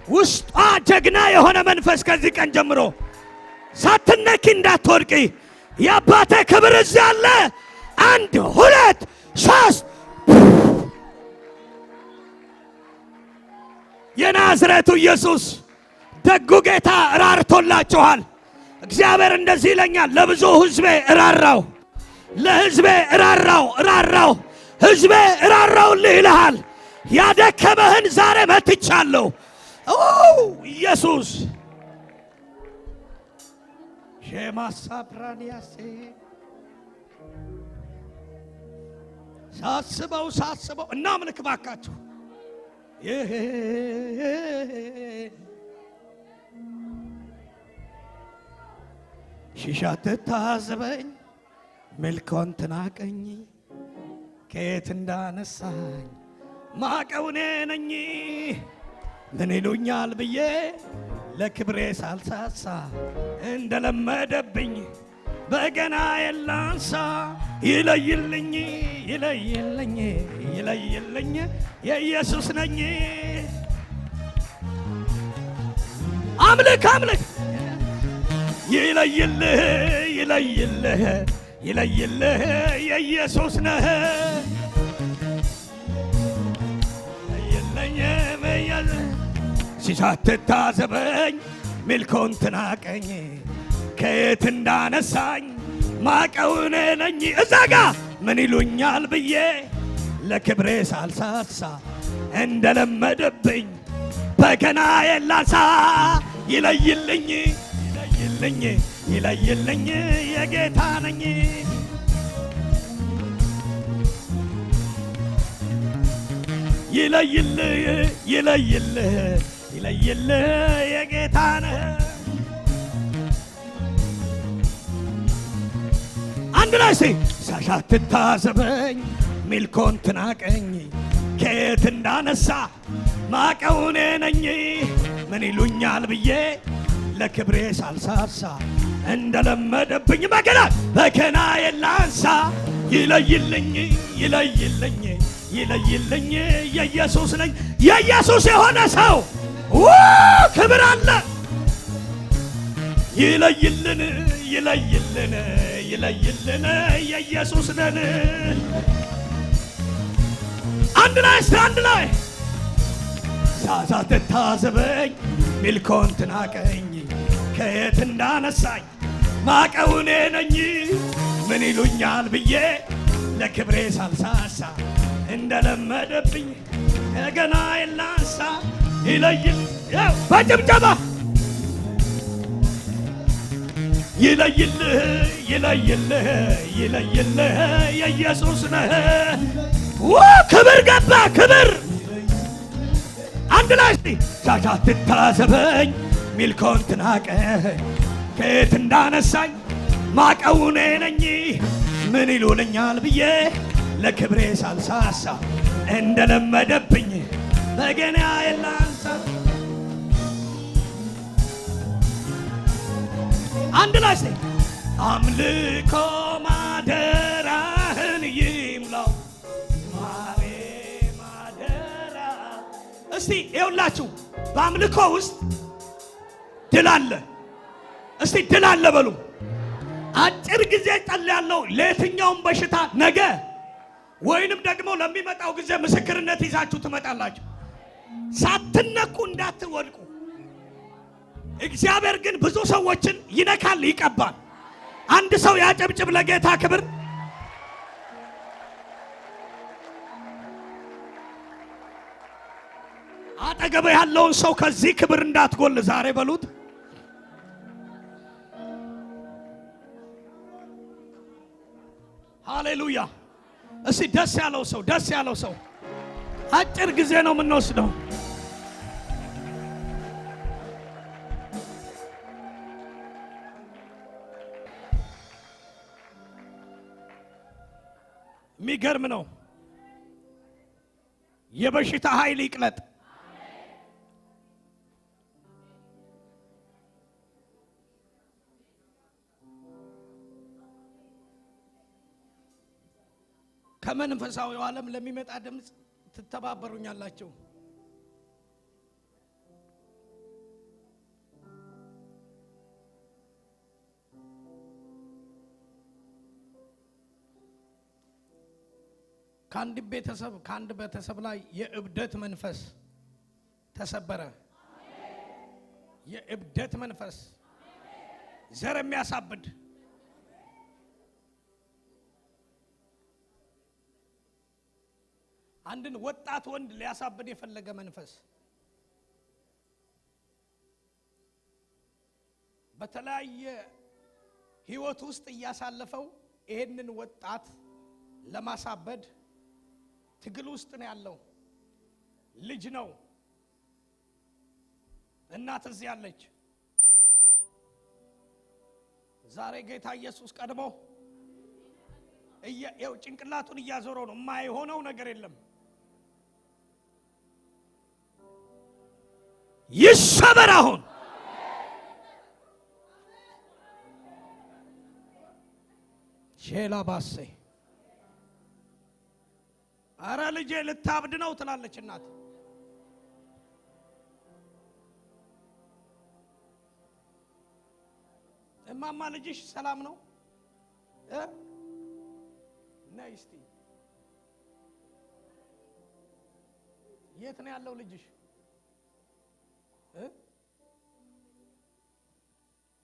S1: ውስጧ ጀግና የሆነ መንፈስ ከዚህ ቀን ጀምሮ ሳትነኪ እንዳትወድቂ የአባቴ ክብር እዚህ አለ። 1 2 3 የናዝሬቱ ኢየሱስ ደጉ ጌታ ራርቶላችኋል። እግዚአብሔር እንደዚህ ይለኛል፣ ለብዙ ሕዝቤ እራራው፣ ለሕዝቤ እራራው፣ ሕዝቤ እራራውልህ ይልሃል። ያደከመህን ዛሬ መትቻለሁ። ኢየሱስ ሸማሳፕራኒያሴ ሳስበው እና ምልክ ባካችሁ ሺሻ ትታዘበኝ መልኮን ትናቀኝ ከየት እንዳነሳኝ ማቀው እኔ ነኝ። ምን ይሉኛል ብዬ ለክብሬ ሳልሳሳ እንደለመደብኝ በገና የላንሳ ይለይልኝ የኢየሱስ ነኝ። አምልክ ይለይልህ የኢየሱስ ነህ። ሲሳትታዘበኝ ሚልኮን ትናቀኝ ከየት እንዳነሳኝ ማቀው እኔ ነኝ። እዛ ጋ ምን ይሉኛል ብዬ ለክብሬ ሳልሳሳ እንደለመደብኝ በገና የላንሳ ይለይልኝ የጌታ ነኝ። ይለይልህ የጌታ ነህ። አንድ ላይ ሳትታዘበኝ ሚልኮን ትናቀኝ ከየት እንዳነሳ ማቀው እኔ ነኝ። ምን ይሉኛል ብዬ ለክብሬ ሳልሳሳ እንደለመደብኝ በገና የላንሳ ይለይልኝ የኢየሱስ ነኝ። የኢየሱስ የሆነ ሰው ክብር አለ። ይለይልን የኢየሱስ ነን። አንድ ላይ ሳትታዘበኝ ሚልኮን ትናቀኝ ከየት እንዳነሳኝ ማቀው እኔ ነኝ። ምን ይሉኛል ብዬ ለክብሬ ሳልሳሳ እንደለመደብኝ ገና የላንሳ ይለይል በጭብጨባ ይለይልህ የኢየሱስ ነህ። ክብር ገባ ክብር። አንድ ላይ ሳትታዘበኝ ሚልኮን ትናቀኝ ከየት እንዳነሳኝ ማቀው እኔ ነኝ። ምን ይሉልኛል ብዬ ለክብሬ ሳልሳሳ እንደለመደብኝ በገና የላንሳ። አንድ ላይ አምልኮ ማደራህን ይምላው ማሬ ማደራ። እስቲ ይኸውላችሁ በአምልኮ ውስጥ ድል አለ። እስቲ ድል አለ በሉ። አጭር ጊዜ ጸልያለሁ ለየትኛውም በሽታ ነገ ወይንም ደግሞ ለሚመጣው ጊዜ ምስክርነት ይዛችሁ ትመጣላችሁ። ሳትነኩ እንዳትወድቁ። እግዚአብሔር ግን ብዙ ሰዎችን ይነካል፣ ይቀባል። አንድ ሰው ያጨብጭብ ለጌታ ክብር። አጠገብ ያለውን ሰው ከዚህ ክብር እንዳትጎል ዛሬ በሉት። ሃሌሉያ። እስቲ ደስ ያለው ሰው አጭር ጊዜ ነው የምንወስደው። የሚገርም ነው። የበሽታ ኃይል ይቅለጥ። ከመንፈሳዊው ዓለም ለሚመጣ ድምፅ
S2: ትተባበሩኛላችሁ? ከአንድ ቤተሰብ ላይ የእብደት መንፈስ ተሰበረ። የእብደት መንፈስ ዘር የሚያሳብድ አንድን ወጣት ወንድ ሊያሳብድ የፈለገ መንፈስ በተለያየ ህይወት ውስጥ እያሳለፈው ይሄንን ወጣት ለማሳበድ ትግል ውስጥ ነው ያለው። ልጅ ነው፣ እናት እዚህ ያለች። ዛሬ ጌታ ኢየሱስ ቀድሞ ጭንቅላቱን እያዞረው ነው። የማይሆነው ነገር የለም። ይሰበር አሁን። ሼላባሴ አረ ልጄ ልታብድ ነው ትላለች እናት። እማማ ልጅሽ ሰላም ነው? ነይ እስቲ። የት ነው ያለው ልጅሽ?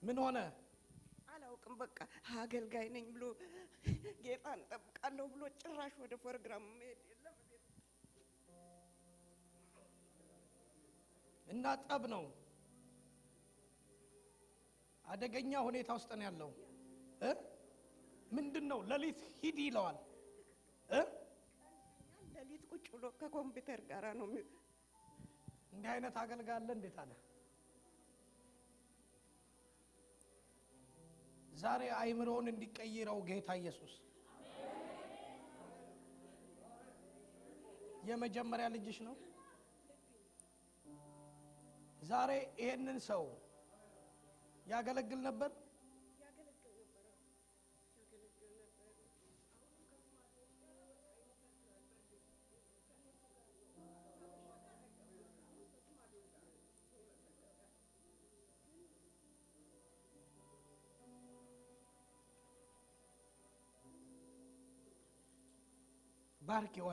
S2: ምን ሆነ?
S3: አላውቅም። በቃ አገልጋይ ነኝ ብሎ ጌታን ጠብቃለሁ ብሎ ጭራሽ ወደ ፕሮግራም መሄድ የለም
S2: እና ጠብ ነው። አደገኛ ሁኔታ ውስጥ ነው ያለው። ምንድነው? ሌሊት ሂድ ይለዋል።
S3: ሌሊት ቁጭ ብሎ ከኮምፒውተር ጋር ነው።
S2: እንዲህ አይነት አገልጋይ አለ እንዴት አለ? ዛሬ አይምሮውን እንዲቀይረው ጌታ ኢየሱስ። የመጀመሪያ ልጅሽ ነው። ዛሬ ይሄንን ሰው ያገለግል ነበር። ባርኪው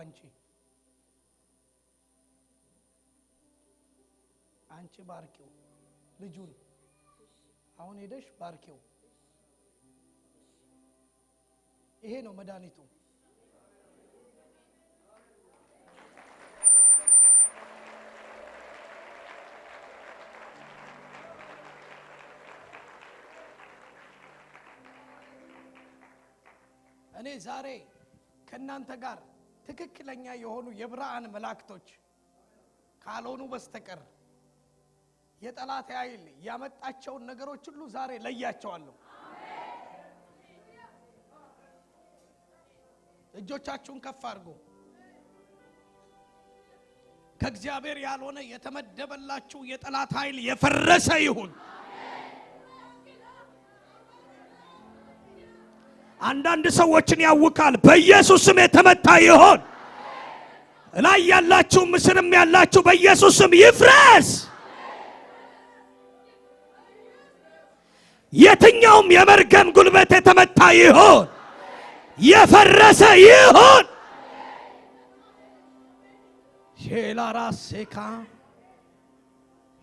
S2: አንቺ ባርኪው ልጁን። አሁን ሄደሽ ባርኪው። ይሄ ነው መድኃኒቱ። እኔ ዛሬ ከናንተ ጋር ትክክለኛ የሆኑ የብርሃን መላእክቶች ካልሆኑ በስተቀር የጠላት ኃይል ያመጣቸውን ነገሮች ሁሉ ዛሬ ለያቸዋለሁ። እጆቻችሁን ከፍ አድርጉ። ከእግዚአብሔር ያልሆነ የተመደበላችሁ የጠላት ኃይል የፈረሰ ይሁን። አንዳንድ ሰዎችን ያውካል። በኢየሱስ ስም የተመታ ይሁን። ላይ ያላችሁ ምስርም ያላችሁ በኢየሱስ ስም ይፍረስ። የትኛውም የመርገም ጉልበት የተመታ ይሁን፣ የፈረሰ ይሁን። ሼላራሴካ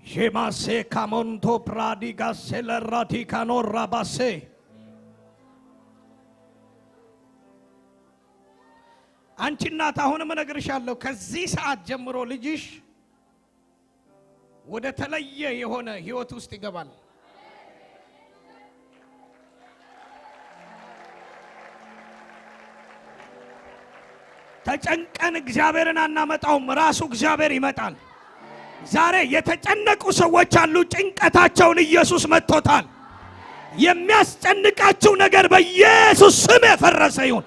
S2: ሼማሴካ ሞንቶ ፕራዲጋ ሴለራቲካ ኖራባሴ አንቺ እናት አሁንም እነግርሻለሁ፣ ከዚህ ሰዓት ጀምሮ ልጅሽ ወደ ተለየ የሆነ ህይወት ውስጥ ይገባል። ተጨንቀን እግዚአብሔርን አናመጣውም፣ ራሱ እግዚአብሔር ይመጣል። ዛሬ የተጨነቁ ሰዎች አሉ። ጭንቀታቸውን ኢየሱስ መጥቶታል። የሚያስጨንቃችሁ ነገር በኢየሱስ ስም የፈረሰ ይሁን።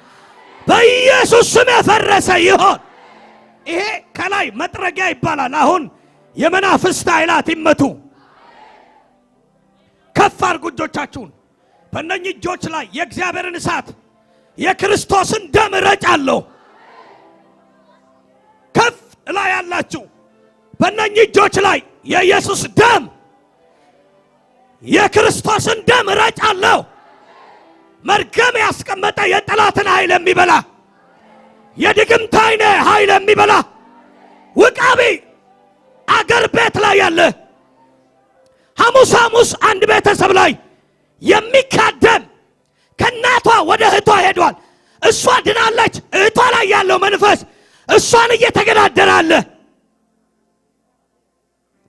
S2: በኢየሱስ ስም የፈረሰ ይሁን። ይሄ ከላይ መጥረጊያ ይባላል። አሁን የመናፍስት ኃይላት ይመቱ። ከፍ አድርጉ እጆቻችሁን። በእነኚህ እጆች ላይ የእግዚአብሔርን እሳት የክርስቶስን ደም ረጫለሁ። ከፍ
S1: ላይ ያላችሁ በእነኚህ እጆች ላይ የኢየሱስ ደም የክርስቶስን ደም እረጫለሁ። መርገም ያስቀመጠ የጠላትን ኃይል የሚበላ የድግምት አይነ ኃይል የሚበላ ውቃቢ አገር ቤት ላይ ያለ ሐሙስ አንድ ቤተሰብ ላይ የሚካደም ከናቷ ወደ እህቷ ሄዷል። እሷ ድናለች። እህቷ ላይ ያለው መንፈስ እሷን እየተገዳደረ አለ።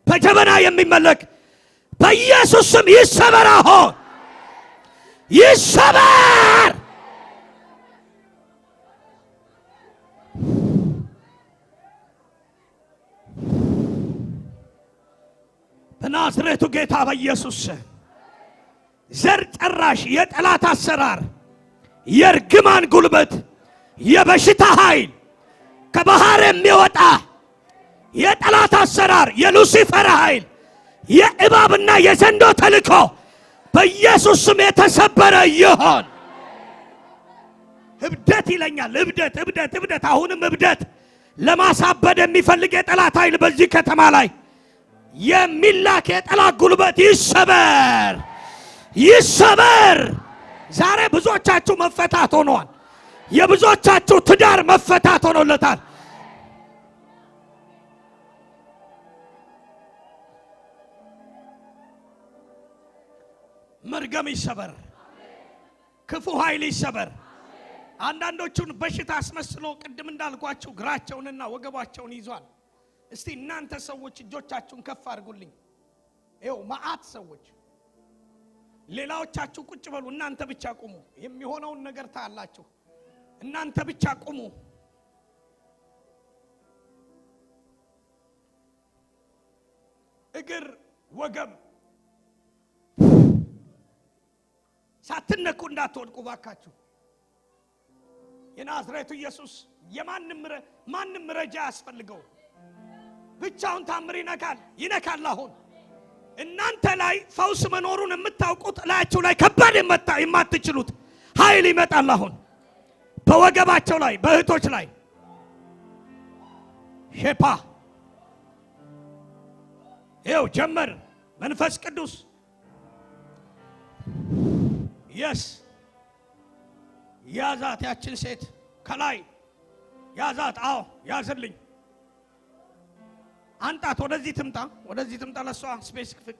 S1: በጀበና የሚመለክ በኢየሱስ ስም ይሰበር። አሁን ይሰበር። በናዝሬቱ ጌታ በኢየሱስ ዘር ጨራሽ የጠላት አሰራር፣ የርግማን ጉልበት፣ የበሽታ ኃይል፣ ከባህር የሚወጣ የጠላት አሰራር፣ የሉሲፈር ኃይል፣ የእባብና የዘንዶ ተልኮ በኢየሱስ ስም የተሰበረ ይሆን። እብደት ይለኛል። እብደት አሁንም እብደት ለማሳበድ የሚፈልግ የጠላት ኃይል በዚህ ከተማ ላይ የሚላክ የጠላት ጉልበት ይሰበር። ዛሬ ብዙዎቻችሁ መፈታት ሆኗል። የብዙዎቻችሁ ትዳር መፈታት ሆኖለታል። መርገም ይሰበር። ክፉ ኃይል ይሰበር። አንዳንዶቹን በሽታ አስመስሎ ቅድም እንዳልኳችሁ እግራቸውንና ወገባቸውን ይዟል። እስቲ እናንተ ሰዎች እጆቻችሁን ከፍ አድርጉልኝ። ይኸው መዓት ሰዎች፣ ሌላዎቻችሁ ቁጭ በሉ፣ እናንተ ብቻ ቁሙ። የሚሆነውን ነገር ታያላችሁ። እናንተ ብቻ ቁሙ። እግር፣ ወገብ ሳትነኩ እንዳትወድቁ ባካችሁ። የናዝሬቱ ኢየሱስ ማንም ረጃ ያስፈልገው። ብቻውን ታምር ይነካል። አሁን እናንተ ላይ ፈውስ መኖሩን የምታውቁት ላያችሁ ላይ ከባድ የማትችሉት ኃይል ይመጣል። አሁን በወገባቸው ላይ በእህቶች ላይ ሼፓ ይኸው ጀመር። መንፈስ ቅዱስ የስ ያዛት፣ ያችን ሴት ከላይ ያዛት። አዎ ያዝልኝ፣ አንጣት፣ ወደዚህ ትምጣ። ለሷ ስፔሲፊክ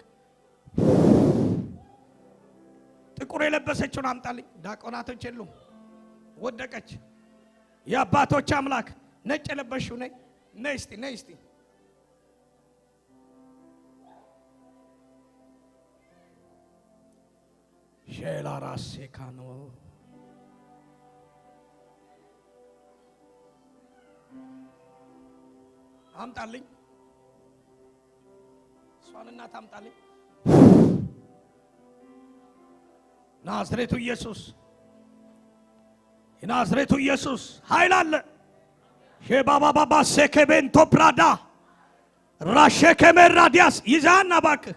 S1: ጥቁር የለበሰችውን አምጣልኝ። ዲያቆናቶች የሉም፣ ወደቀች። የአባቶች አምላክ ነጭ የለበሽው ነይ እስቲ ሼላ ራሴ ካኖ አምጣልኝ። እሷን እናት አምጣልኝ። ናዝሬቱ ኢየሱስ፣ የናዝሬቱ ኢየሱስ ኃይል አለ። ሼባባባ ሴከቤንቶ ፕራዳ ራሼከሜራዲያስ ይዛና እባክህ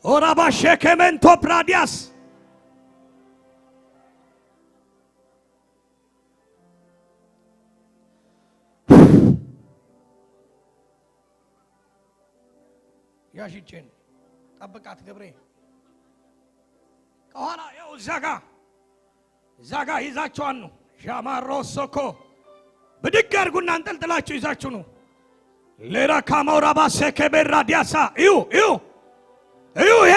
S1: ኦራባ ሼከሜንቶ ፕራዲያስ ያሽቼን ጠብቃት ገብሬ። ከኋላ ያው ዛጋ ይዛችኋን ነው። ሻማሮ ሶኮ ብድግ አድርጉና አንጠልጥላችሁ ይዛችሁ ነው። ሌላ ካማውራባ ሴከቤራ ዲያሳ እዩ ይሄ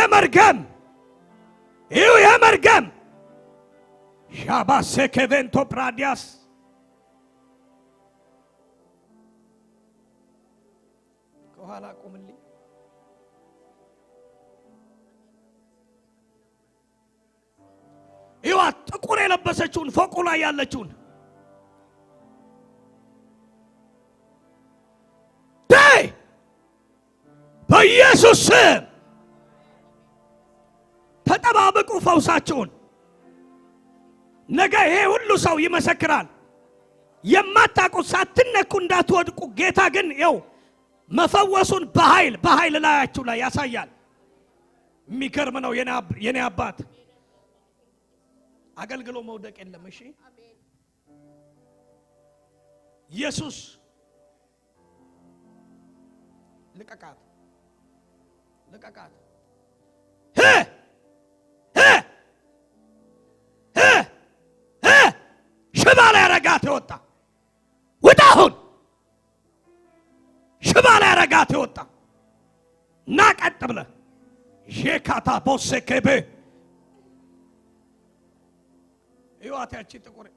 S1: መርገም ሻባ ሴከቬንቶ ፕራዲያስ ከኋላ ቁምልኝ። ይዋት ጥቁር የለበሰችውን ፎቁ ላይ ያለችውን በኢየሱስ ስም ተጠባበቁ ፈውሳችሁን። ነገ ይሄ ሁሉ ሰው ይመሰክራል። የማታውቁት ሳትነኩ እንዳትወድቁ። ጌታ ግን ይኸው መፈወሱን በኃይል ላያችሁ ላይ ያሳያል። የሚገርም ነው። የኔ አባት አገልግሎ መውደቅ የለም። እሺ ኢየሱስ
S2: ልቀቃት ልቀቃት።
S1: ሽባ ላይ ያረጋት የወጣ ውጣ! አሁን ሽባ ላይ ያረጋት የወጣ እና ቀጥ ብለህ ሼካታ ቦሴኬቤ ይዋት ያቺ ጥቁር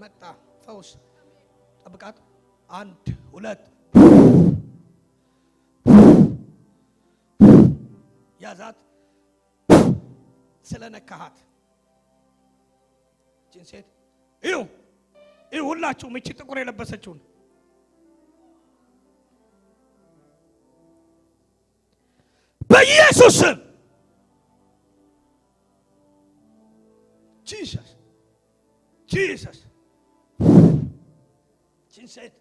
S1: መጣ ፈውስ። ጠብቃት። 1 2 ያዛት። ስለነካሃት እቺን ሴት እዩ እዩ፣ ሁላችሁም እቺ ጥቁር የለበሰችውን በኢየሱስ ስም ጂሰስ ጂሰስ እቺን ሴት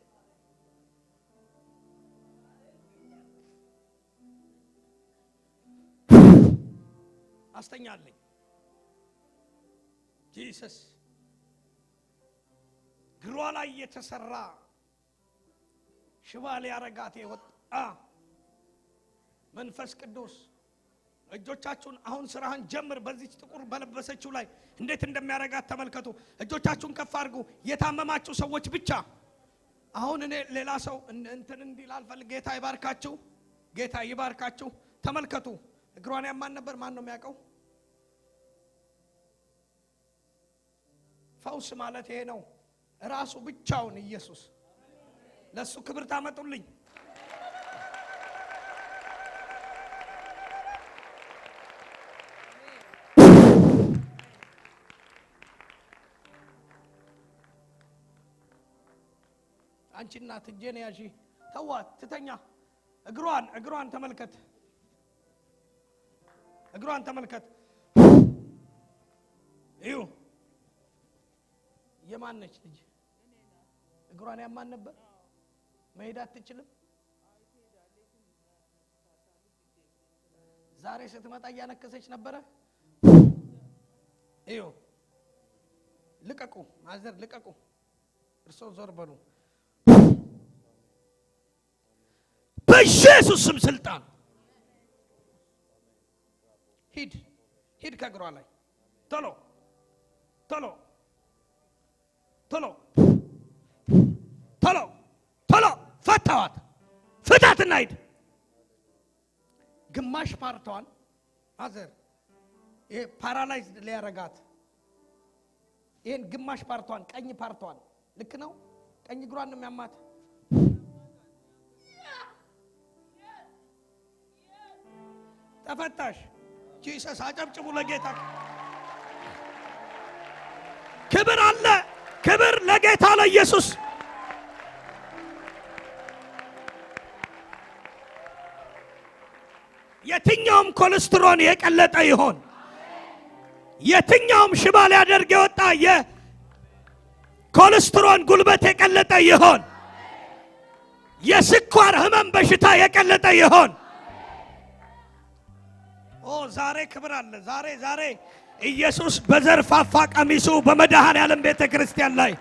S1: አስተኛለኝ። ጂሰስ ግሯ ላይ የተሰራ ሽባ ሊያረጋት የወጣ መንፈስ ቅዱስ እጆቻችሁን አሁን ስራህን ጀምር። በዚህ ጥቁር በለበሰችው ላይ እንዴት እንደሚያረጋት ተመልከቱ። እጆቻችሁን ከፍ አድርጉ። የታመማችሁ ሰዎች ብቻ አሁን እኔ ሌላ ሰው እንትን እንዲል አልፈልግ። ጌታ ይባርካችሁ፣ ጌታ ይባርካችሁ። ተመልከቱ። እግሯን ያማን ነበር። ማን ነው የሚያውቀው? ፈውስ ማለት ይሄ ነው። ራሱ ብቻውን ኢየሱስ። ለሱ ክብር ታመጡልኝ። አንቺ እናት እጄን ያዢ። ተዋት ትተኛ። እግሯን ተመልከት። እግሯን ተመልከት። እዩ የማነች ልጅ? እግሯን ያማን ነበር። መሄድ አትችልም። ዛሬ ስትመጣ እያነከሰች ነበረ። እዩ ልቀቁ፣ ማዘር ልቀቁ። እርሶ ዞር በሉ። በኢየሱስ ስም ስልጣን ሂድ ከእግሯ ላይ ቶሎ ቶሎ ቶሎ ቶሎ ቶሎ ፈታዋት። ፍታትና ሂድ። ግማሽ ፓርቷን ማዘር ይሄ ፓራላይዝድ ሊያረጋት ይሄን ግማሽ ፓርቷን ቀኝ ፓርቷን ልክ ነው። ቀኝ እግሯን ነው የሚያማት። ተፈታሽ። ጂሰስ አጨብጭቡ ለጌታ። ክብር አለ። ክብር ለጌታ ለኢየሱስ። የትኛውም ኮሌስትሮል የቀለጠ ይሆን፣ የትኛውም ሽባ ሊያደርግ የወጣ የኮሌስትሮል ጉልበት የቀለጠ ይሆን፣ የስኳር ህመም በሽታ የቀለጠ ይሆን፣ ዛሬ ክብር አለ። ዛሬ ኢየሱስ በዘርፋፋ ቀሚሱ በመድኃኔ ዓለም ቤተ ክርስቲያን ላይ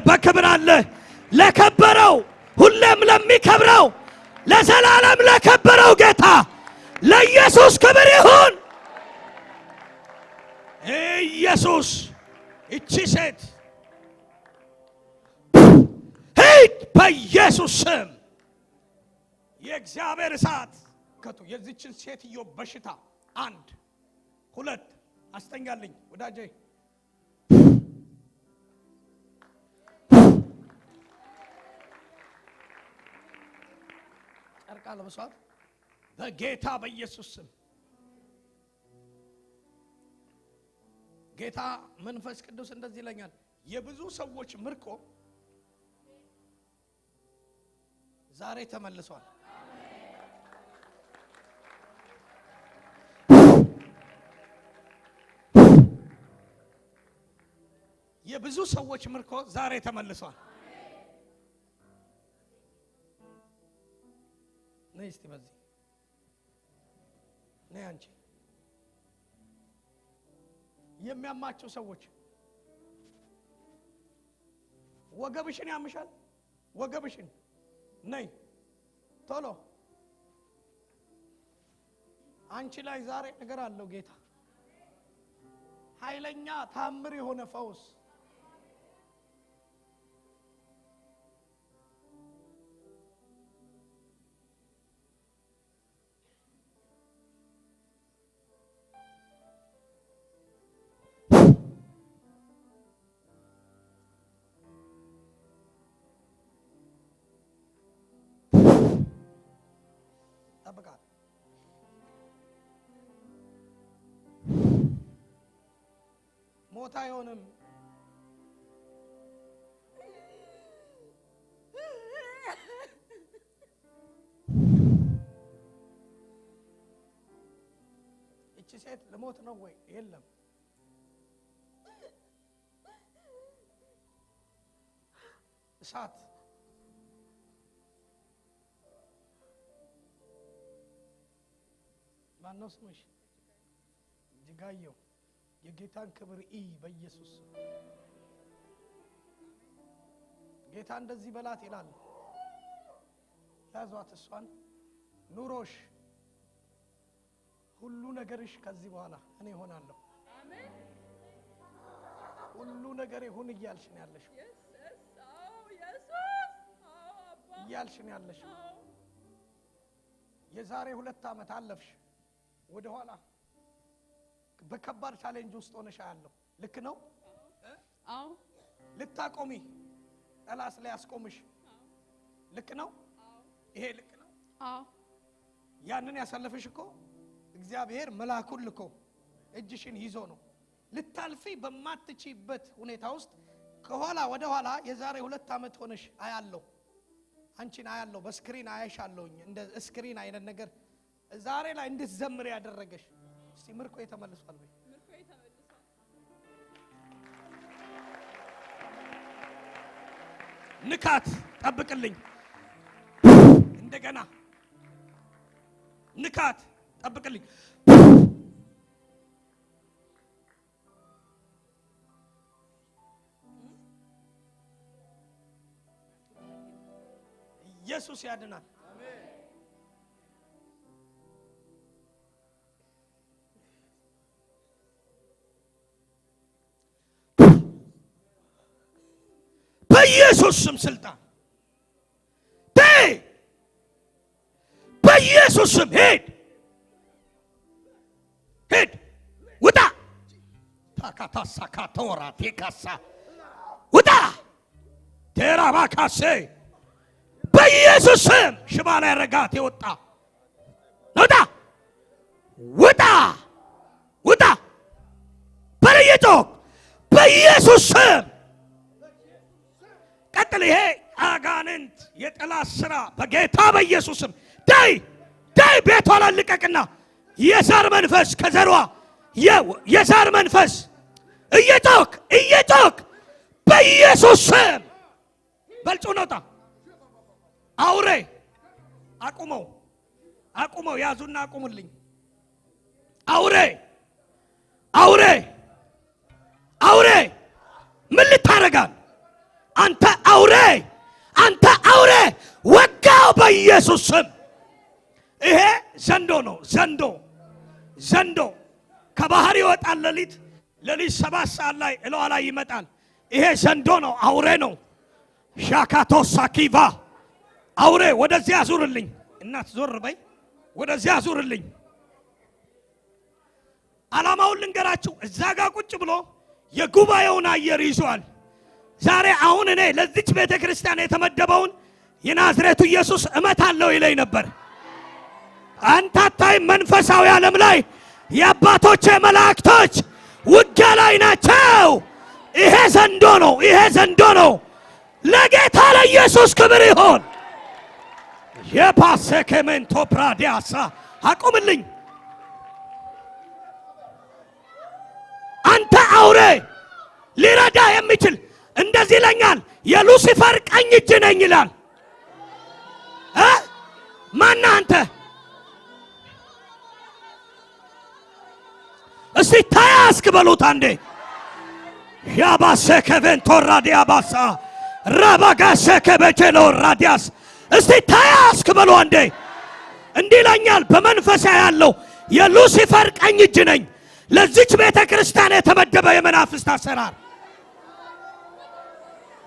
S1: በክብር አለ። ለከበረው ሁሌም ለሚከብረው ለዘላለም ለከበረው ጌታ ለኢየሱስ ክብር ይሁን። ኢየሱስ እቺ ሴት ሂድ በኢየሱስ ስም። የእግዚአብሔር እሳት ከቱ የዚችን ሴትዮ በሽታ 1 2 አስተኛልኝ ወዳጄ። ጨርቃ ለብሷት በጌታ በኢየሱስ ስም። ጌታ መንፈስ ቅዱስ እንደዚህ ይለኛል፣ የብዙ ሰዎች ምርኮ ዛሬ ተመልሷል። የብዙ ሰዎች ምርኮ ዛሬ ተመልሷል። ነይ እስቲ በዚህ ነይ። አንቺ የሚያማቸው ሰዎች ወገብሽን ያምሻል። ወገብሽን ነይ
S2: ቶሎ አንቺ ላይ ዛሬ ነገር አለው ጌታ። ኃይለኛ ታምር የሆነ ፈውስ ጠብቃት። ሞት አይሆንም። እቺ ሴት ለሞት ነው ወይ? የለም። እሳት ማነው ስምሽ? እጅጋየሁ። የጌታን ክብር በኢየሱስ ጌታ እንደዚህ በላት ይላል። ያዟት እሷን። ኑሮሽ ሁሉ ነገርሽ ከዚህ በኋላ እኔ ሆናለሁ። አሜን። ሁሉ ነገር ይሁን እያልሽ ነው ያለሽ። እያልሽ ነው ያለሽ። የዛሬ 2 ዓመት አለፍሽ ወደ ኋላ በከባድ ቻሌንጅ ውስጥ ሆነሽ አያለሁ። ልክ ነው? አዎ። ልታቆሚ ጠላት ላይ ያስቆምሽ ልክ ነው? ይሄ ልክ ነው? አዎ። ያንን ያሳለፈሽ እኮ እግዚአብሔር መልአኩን ልኮ እጅሽን ይዞ ነው። ልታልፊ በማትችይበት ሁኔታ ውስጥ ከኋላ ወደ ኋላ የዛሬ 2 ዓመት ሆነሽ አያለሁ። አንቺን አያለሁ። በስክሪን አያሻለሁኝ። እንደ ስክሪን አይነት ነገር ዛሬ ላይ እንድትዘምር ያደረገሽ። እስቲ ምርኮ የተመልሷል ወይ? ምርኮ የተመልሷል። ንካት። ጠብቅልኝ። እንደገና ንካት። ጠብቅልኝ። ኢየሱስ ያድናል። በኢየሱስ ስም ስልጣን በኢየሱስ ስም ሄድ ውጣ። ታካታሳ ካቶራ ቴካሳ ውጣ። ቴራባካሴ በኢየሱስ ስም ሽባ ላይ ረጋት የወጣ ውጣ ውጣ ውጣ። በለየቶክ በኢየሱስ ስም ቀጥል። ይሄ አጋንንት የጠላት ስራ በጌታ በኢየሱስ ስም ዳይ ቤቷ ላልቀቅና የዛር መንፈስ ከዘሯ የዛር መንፈስ እየጮክ በኢየሱስ ስም በልጩ ነውጣ። አውሬ አቁመው ያዙና አቁሙልኝ። አውሬ ምን ልታረጋል? አንተ አውሬ ወጋው በኢየሱስ ስም። ይሄ ዘንዶ ነው። ዘንዶ ከባህር ይወጣል። ሌሊት 7 ሰዓት ላይ እለዋ ላይ ይመጣል። ይሄ ዘንዶ ነው። አውሬ ነው። ሻካቶ ሳኪቫ አውሬ ወደዚያ አዙርልኝ። እናት ዞር በይ። ወደዚያ አዙርልኝ። ዓላማውን ልንገራችሁ። እዛ ጋር ቁጭ ብሎ የጉባኤውን አየር ይዟል። ዛሬ አሁን እኔ ለዚች ቤተ ክርስቲያን የተመደበውን የናዝሬቱ ኢየሱስ እመታለሁ ይለኝ ነበር። አንተ አታይ መንፈሳዊ ዓለም ላይ የአባቶቼ መላእክቶች ውጊያ ላይ ናቸው። ይሄ ዘንዶ ነው። ለጌታ ለኢየሱስ ክብር ይሁን። የፓሰከመንቶ ፕራዲያሳ አቁምልኝ። አንተ አውሬ ሊረዳ የሚችል እንደዚህ ይለኛል። የሉሲፈር ቀኝ እጅ ነኝ ይላል። ማነህ አንተ? እስቲ ታያስክ በሉት አንዴ። ያባሰከ ቬንቶ ራዲያ ባሳ ራባጋሰከ በጀሎ ራዲያስ
S1: እስቲ ተያዝክ በሉ አንዴ። እንዲህ ይለኛል በመንፈሳዊ ያለው የሉሲፈር ቀኝ እጅ ነኝ ለዚች ቤተ ክርስቲያን የተመደበ የመናፍስት አሰራር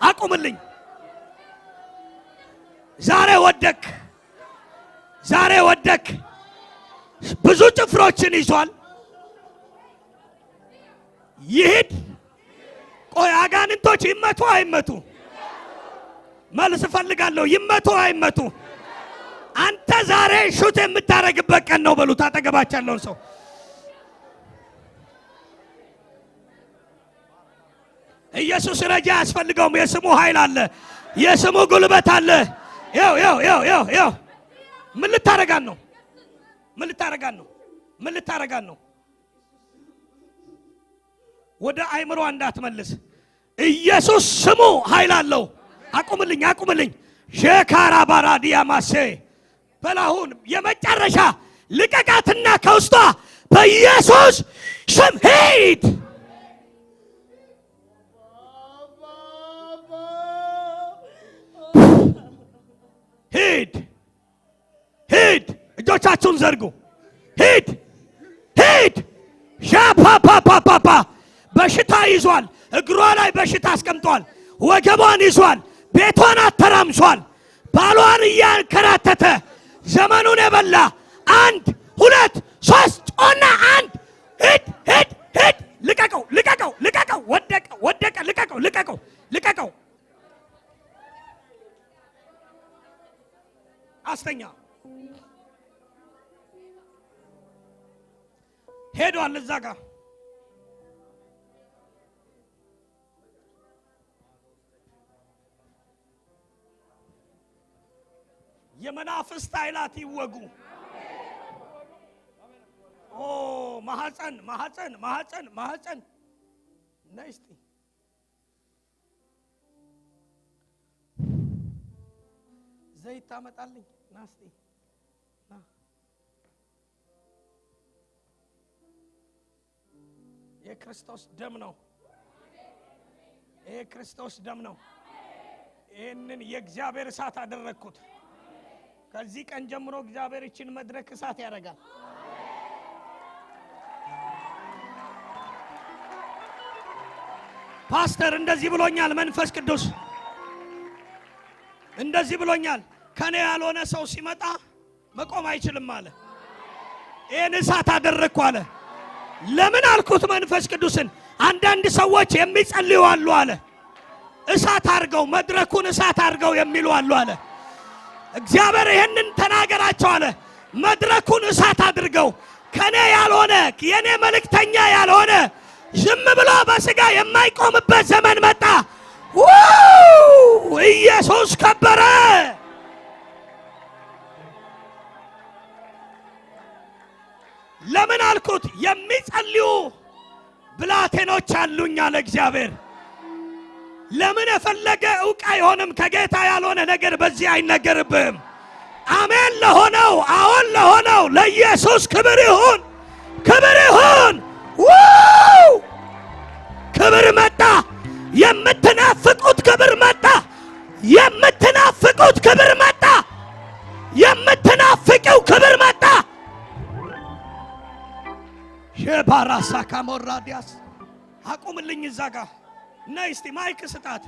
S1: አቁምልኝ። ዛሬ ወደክ ብዙ ጭፍሮችን ይዟል። ይሄድ ቆይ አጋንንቶች ይመቱ አይመቱ? መልስ ፈልጋለሁ። ይመቱ አይመቱ? አንተ ዛሬ ሹት የምታረግበት ቀን ነው በሉት አጠገባችሁ ያለውን ሰው። ኢየሱስ ረጃ ያስፈልገውም። የስሙ ኃይል አለ፣ የስሙ ጉልበት አለ። ያው ምን ልታረጋን ነው? ምን ልታረጋን ነው? ወደ አይምሮ እንዳትመልስ። ኢየሱስ ስሙ ኃይል አለው። አቁምልኝ። ሼካራ ባራዲያ ማሴ በላሁን የመጨረሻ ልቀቃትና ከውስጧ በኢየሱስ ስም ሂድ። እጆቻችሁን ዘርጉ። ሂድ። ሻፓፓፓፓ በሽታ ይዟል። እግሯ ላይ በሽታ አስቀምጧል። ወገቧን ይዟል። ቤቷን አተራምሷል። ባሏን እያንከራተተ ዘመኑን የበላ 1 2 3 ጮና 1 ሂድ ልቀቀው። ወደቀ። ልቀቀው። አስተኛ ሄዷል እዛ ጋር የመናፍስት ኃይላት ይወጉ። ማህፀን ነይ እስቲ ዘይት ታመጣልኝ ና እስቲ ና። የክርስቶስ ደም ነው። የክርስቶስ ደም ነው። ይህንን የእግዚአብሔር እሳት አደረግኩት። ከዚህ ቀን ጀምሮ እግዚአብሔር ይችን መድረክ እሳት ያደርጋል። ፓስተር እንደዚህ ብሎኛል፣ መንፈስ ቅዱስ እንደዚህ ብሎኛል። ከኔ ያልሆነ ሰው ሲመጣ መቆም አይችልም አለ። ይህን እሳት አደረግኩ አለ። ለምን አልኩት? መንፈስ ቅዱስን አንዳንድ ሰዎች የሚጸልዩ አሉ አለ። እሳት አድርገው መድረኩን እሳት አድርገው የሚሉ አሉ አለ። እግዚአብሔር ይሄንን ተናገራቸው አለ። መድረኩን እሳት አድርገው ከኔ ያልሆነ የኔ መልእክተኛ ያልሆነ ዝም ብሎ በስጋ የማይቆምበት ዘመን መጣ። ኢየሱስ ከበረ። ለምን አልኩት? የሚጸልዩ ብላቴኖች አሉኝ አለ እግዚአብሔር። ለምን የፈለገ ዕውቅ አይሆንም? ከጌታ ያልሆነ ነገር በዚህ አይነገርብህም። አሜን ለሆነው አዎን ለሆነው ለኢየሱስ ክብር ይሁን፣ ክብር ይሁን። ክብር መጣ። የምትናፍቁት ክብር መጣ። የምትናፍቁት ክብር መጣ። የምትናፍቂው ክብር መጣ። ሼባራሳ ካሞራዲያስ አቁምልኝ እዛ ጋር ነይ እስቲ ማይክ ስጣት።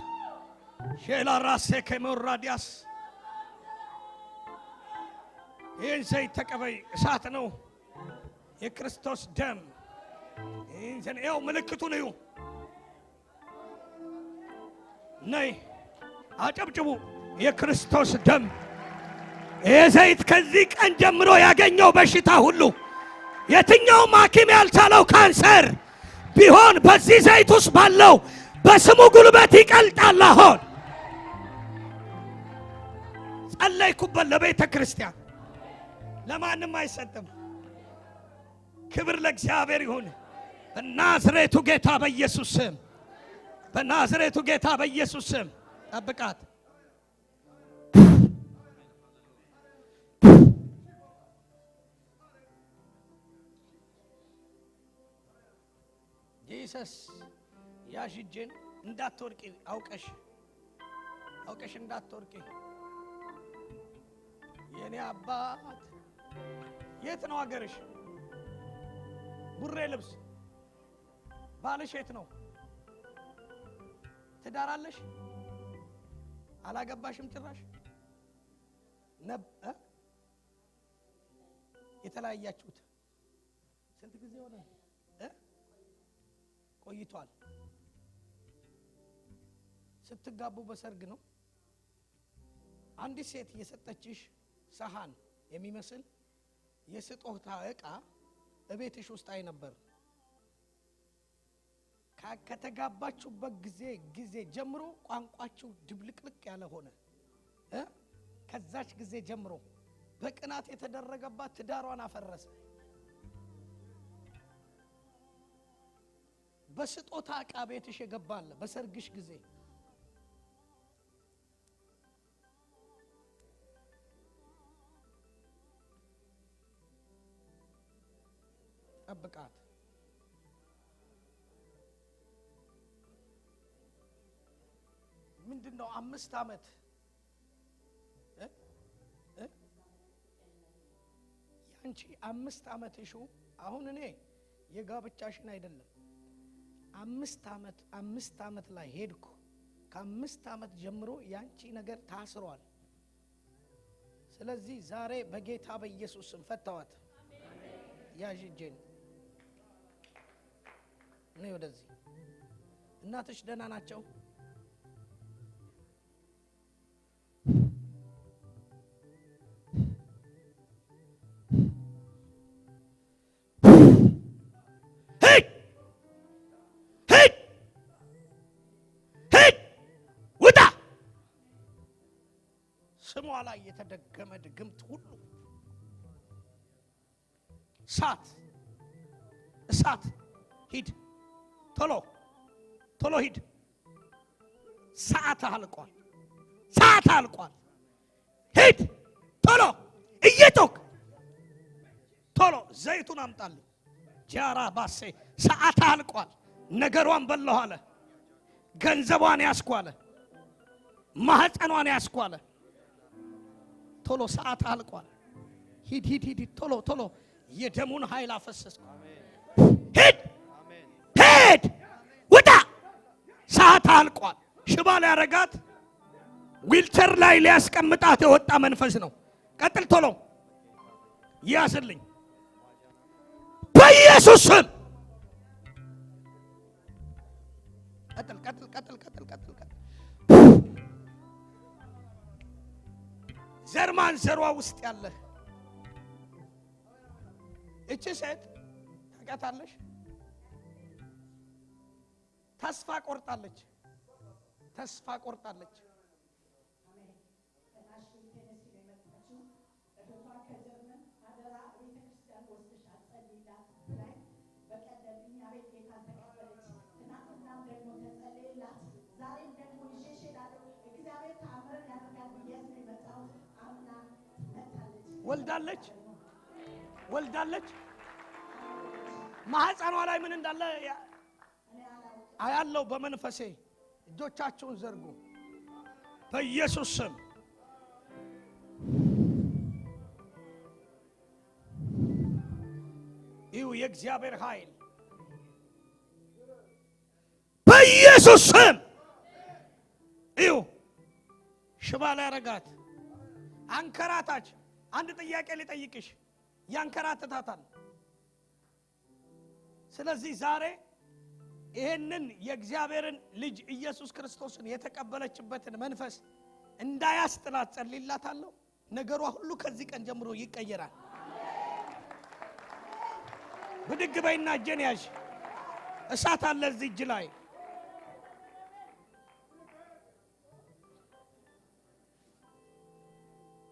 S1: ሼላራሴ ካሞራዲያስ ይህን ዘይት ተቀበይ። እሳት ነው፣ የክርስቶስ ደም። ይኸው ምልክቱን እዩ። ነይ አጨብጭቡ። የክርስቶስ ደም። ይህ ዘይት ከዚህ ቀን ጀምሮ ያገኘው በሽታ ሁሉ፣ የትኛውም ሐኪም ያልቻለው ካንሰር ቢሆን በዚህ ዘይት ውስጥ ባለው በስሙ ጉልበት ይቀልጣል። አሁን ጸለይኩበት ለቤተ ክርስቲያን፣ ለማንም አይሰጥም። ክብር ለእግዚአብሔር ይሁን። በናዝሬቱ ጌታ በኢየሱስ ስም፣ በናዝሬቱ ጌታ በኢየሱስ ስም ጠብቃት። ኢየሱስ ያሽጄን እንዳትወርቂ አውቀሽ እንዳትወርቂ።
S2: የኔ አባት የት ነው አገርሽ? ቡሬ ልብስ። ባልሽ የት ነው? ትዳራለሽ? አላገባሽም ጭራሽ? የተለያያችሁት ስንት ጊዜ ሆነ? ቆይቷል። ስትጋቡ በሰርግ ነው? አንዲት ሴት የሰጠችሽ ሰሃን የሚመስል የስጦታ ዕቃ እቤትሽ ውስጥ አይ ነበር። ከተጋባችሁበት ጊዜ ጀምሮ ቋንቋችሁ ድብልቅልቅ ያለ ሆነ። ከዛች ጊዜ ጀምሮ በቅናት የተደረገባት ትዳሯን አፈረሰ። በስጦታ ዕቃ ቤትሽ የገባለ በሰርግሽ ጊዜ ጠብቃት። ምንድነው 5 ዓመት ያንቺ 5 ዓመት እሹ። አሁን እኔ የጋብቻሽን አይደለም 5 ዓመት ላይ ሄድኩ። ከ5 ዓመት ጀምሮ ያንቺ ነገር ታስሯል። ስለዚህ ዛሬ በጌታ በኢየሱስ ስም ፈታዋት። ያዥ እጄን እኔ ወደዚህ። እናትሽ ደህና ናቸው? ስሟ ላይ የተደገመ ድግምት ሁሉ እሳት ሂድ፣ ቶሎ ሂድ። ሰዓት አልቋል። ሂድ ቶሎ፣ እየጮክ ቶሎ ዘይቱን አምጣልኝ። ጃራ ባሴ ሰዓት አልቋል። ነገሯን በላሁ አለ። ገንዘቧን ያስኳለ፣ ማህፀኗን ያስኳለ። ቶሎ ሰዓት አልቋል። ሂድ ቶሎ የደሙን ኃይል አፈሰስኩ። ሂድ ውጣ። ሰዓት አልቋል። ሽባ ሊያረጋት ዊልቸር ላይ ሊያስቀምጣት የወጣ መንፈስ ነው። ቀጥል ቶሎ ያዝልኝ በኢየሱስ ስም። ቀጥል። ዘር ማንዘሯ ውስጥ ያለ እቺ ሴት ታውቃታለሽ? ተስፋ ቆርጣለች። ወልዳለች። ማህፀኗ ላይ ምን እንዳለ አያለው በመንፈሴ። እጆቻችሁን ዘርጉ በኢየሱስ ስም። ይው የእግዚአብሔር ኃይል በኢየሱስ ስም። ይው ሽባ ላይ ያረጋት አንከራታች። አንድ ጥያቄ ሊጠይቅሽ፣ ያንከራተታታል። ስለዚህ ዛሬ ይሄንን የእግዚአብሔርን ልጅ ኢየሱስ ክርስቶስን የተቀበለችበትን መንፈስ እንዳያስጥላት ጸልይላታለሁ። ነገሯ ሁሉ ከዚህ ቀን ጀምሮ ይቀየራል። ብድግ በይና እጄን ያዥ። እሳት አለ እዚህ እጅ ላይ።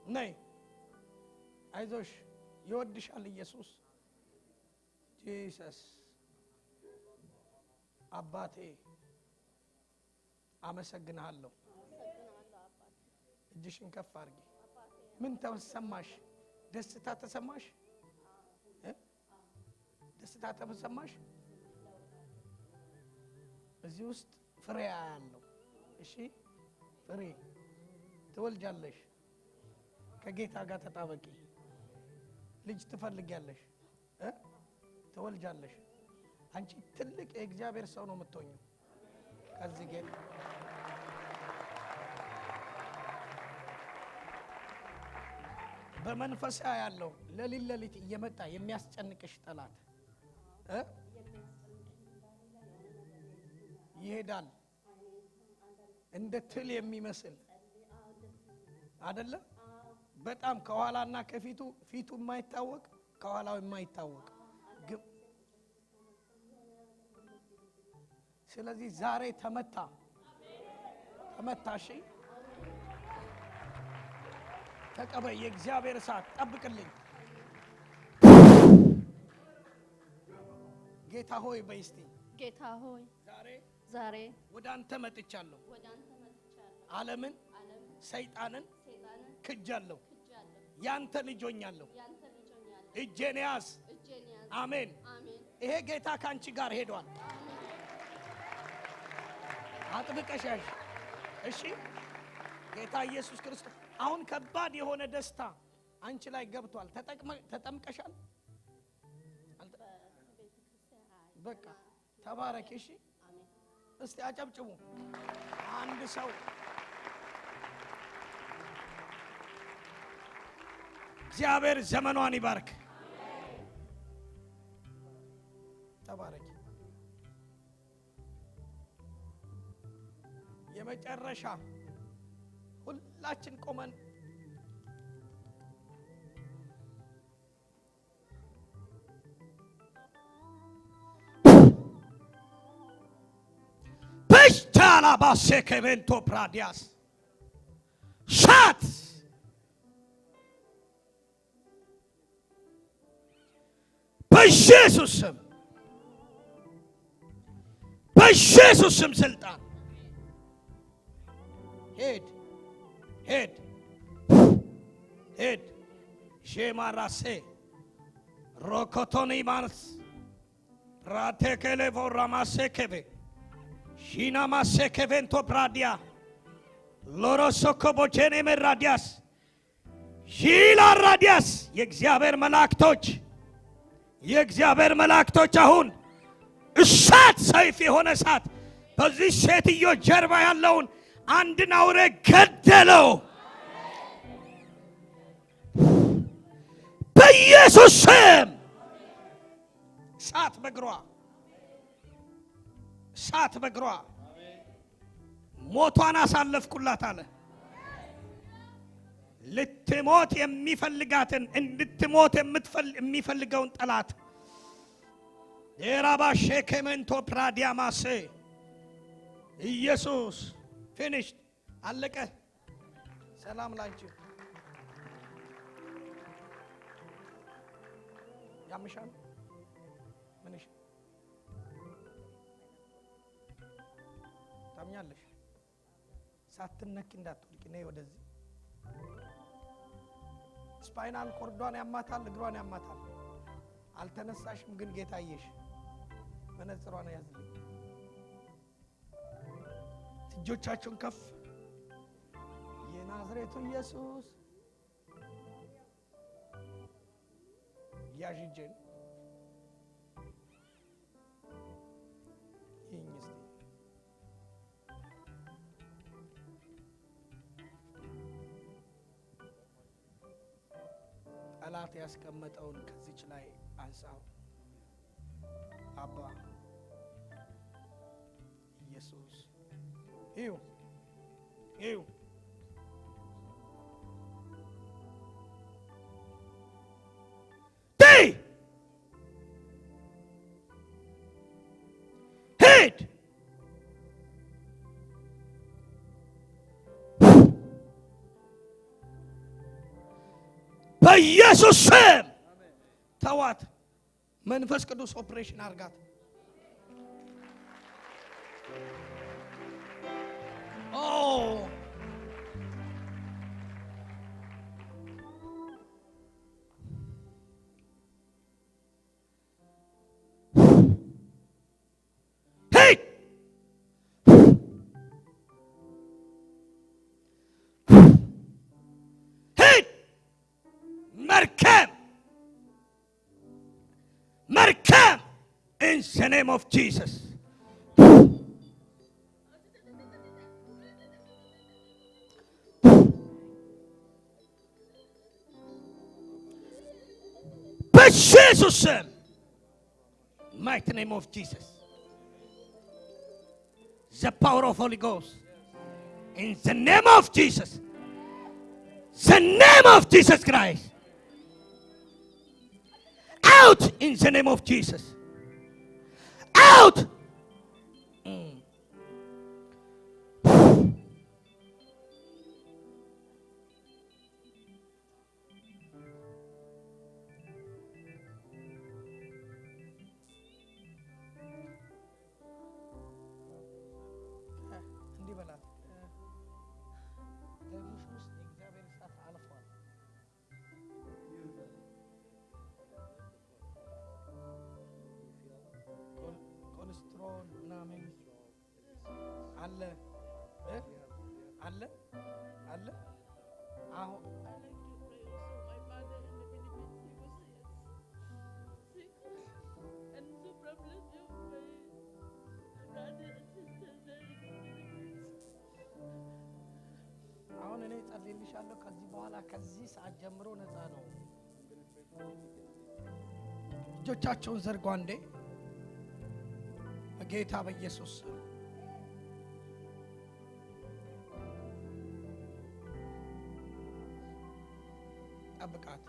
S2: ነይ አይዞሽ፣ ይወድሻል ኢየሱስ። ጂሰስ አባቴ አመሰግናለሁ። እጅሽን ከፍ አድርጊ። ምን ተሰማሽ? ደስታ ተሰማሽ? ደስታ ተሰማሽ? እዚህ ውስጥ ፍሬ ያለው እሺ፣ ፍሬ ትወልጃለሽ። ከጌታ ጋር ተጣበቂ። ልጅ ትፈልጊያለሽ፣ ትወልጃለሽ። አንቺ ትልቅ የእግዚአብሔር ሰው ነው የምትሆኚው። ከዚህ ጌታ በመንፈሳ ያለው ለሊት እየመጣ የሚያስጨንቅሽ ጠላት ይሄዳል። እንደ ትል የሚመስል አይደለ? በጣም ከኋላና ከፊቱ ፊቱ የማይታወቅ ከኋላው የማይታወቅ ግብ። ስለዚህ ዛሬ ተመታሽ። ተቀበይ። የእግዚአብሔር እሳት ጠብቅልኝ። ጌታ ሆይ በይስቲ
S4: ጌታ ሆይ ዛሬ
S2: ወደ አንተ መጥቻለሁ። ዓለምን ሰይጣንን ክጃለሁ። ያንተ ልጆኛለሁ። እጄን ያዝ። አሜን። ይሄ ጌታ ካንቺ ጋር ሄዷል። አጥብቀሽ ያዥ። እሺ ጌታ ኢየሱስ ክርስቶስ አሁን ከባድ የሆነ ደስታ አንቺ ላይ ገብቷል። ተጠምቀሻል። በቃ ተባረክ። እሺ እስቲ አጨብጭቡ። አንድ ሰው እግዚአብሔር ዘመኗን ይባርክ። ተባረክ። የመጨረሻ ሁላችን ቆመን በሽታላ ባሴከቬንቶ ፕራዲያስ ሻት በኢየሱስ ስም ስልጣን ሄድ ሼማራሴ ሮኮቶኒ ማንስ ራቴከሌ ቮራማሴከቬ ሺናማሴከቬንቶ ፕራዲያ ሎሮሶኮቦቼኔ መራዲያስ ሺላ ራዲያስ የእግዚአብሔር መላእክቶች አሁን እሳት፣ ሰይፍ የሆነ እሳት በዚህ ሴትዮ ጀርባ ያለውን አንድን አውሬ ገደለው በኢየሱስ ስም። እሳት በግሯ ሞቷን አሳለፍኩላት አለ። ልትሞት የሚፈልጋትን እንድትሞት የሚፈልገውን ጠላት የራባ ሼከመንቶ ፕራዲያማሴ ኢየሱስ ፊኒሽ አለቀ። ሰላም ላንቺ። ያምሻል ምንሽ ታምኛለሽ? ሳትነኪ እንዳትወልቂ ነይ ወደዚህ። ስፓይናል ኮርዷን ያማታል፣ እግሯን ያማታል። አልተነሳሽም ግን ጌታ አየሽ። መነጽሯን ያዝልኝ። እጆቻችሁን ከፍ። የናዝሬቱ ኢየሱስ ያዥጄን ይኝስ ጠላት ያስቀመጠውን ከዚች ላይ አንሳው። አባ ኢየሱስ ይው ሄድ በኢየሱስ ስም ተዋት። መንፈስ ቅዱስ ኦፕሬሽን አርጋት።
S1: መርከብ መርከብ in the name of Jesus. በኢየሱስ ስም mighty name of Jesus. The power of Holy Ghost. In the name of Jesus. The name of Jesus Christ. Out in the name of Jesus. Out. አለ አሁን አሁን እኔ ጸልይልሻለሁ። ከዚህ በኋላ ከዚህ ሰዓት ጀምሮ ነፃ ነው። እጆቻቸውን ዘርጓ እንዴ በጌታ በኢየሱስ ጠብቃት።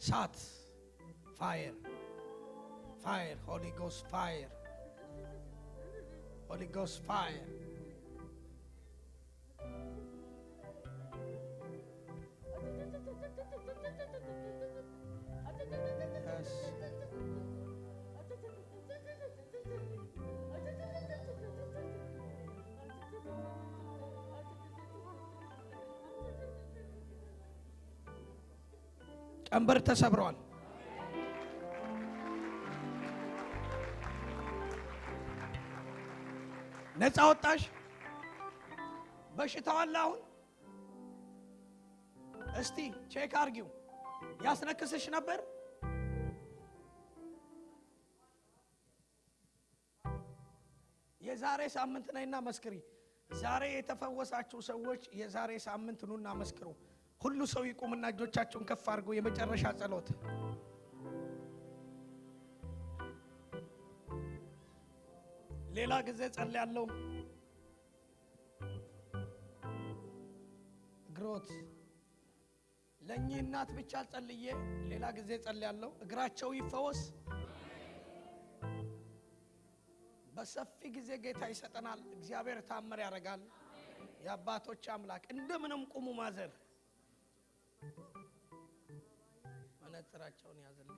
S1: ሳት ፋየር ፋየር ሆሊ ጎስት ፋየር ሆሊ ጎስት ፋየር ቀንበር ተሰብሯል። ነፃ ወጣሽ። በሽታው አለ። አሁን እስቲ ቼክ አርጊው። ያስነክስሽ ነበር። የዛሬ ሳምንት ነይና መስክሪ። ዛሬ የተፈወሳችሁ ሰዎች የዛሬ ሳምንት ኑና መስክሩ። ሁሉ ሰው ይቁምና እጆቻቸውን ከፍ አድርገው የመጨረሻ ጸሎት። ሌላ ጊዜ ጸልያለሁ። ግሮት ለእኚህ እናት ብቻ ጸልዬ ሌላ ጊዜ ጸልያለሁ። እግራቸው ይፈወስ። በሰፊ ጊዜ ጌታ ይሰጠናል። እግዚአብሔር ታምር ያደርጋል። የአባቶች አምላክ እንደምንም ቁሙ። ማዘር መነጽራቸውን ያዘልኝ።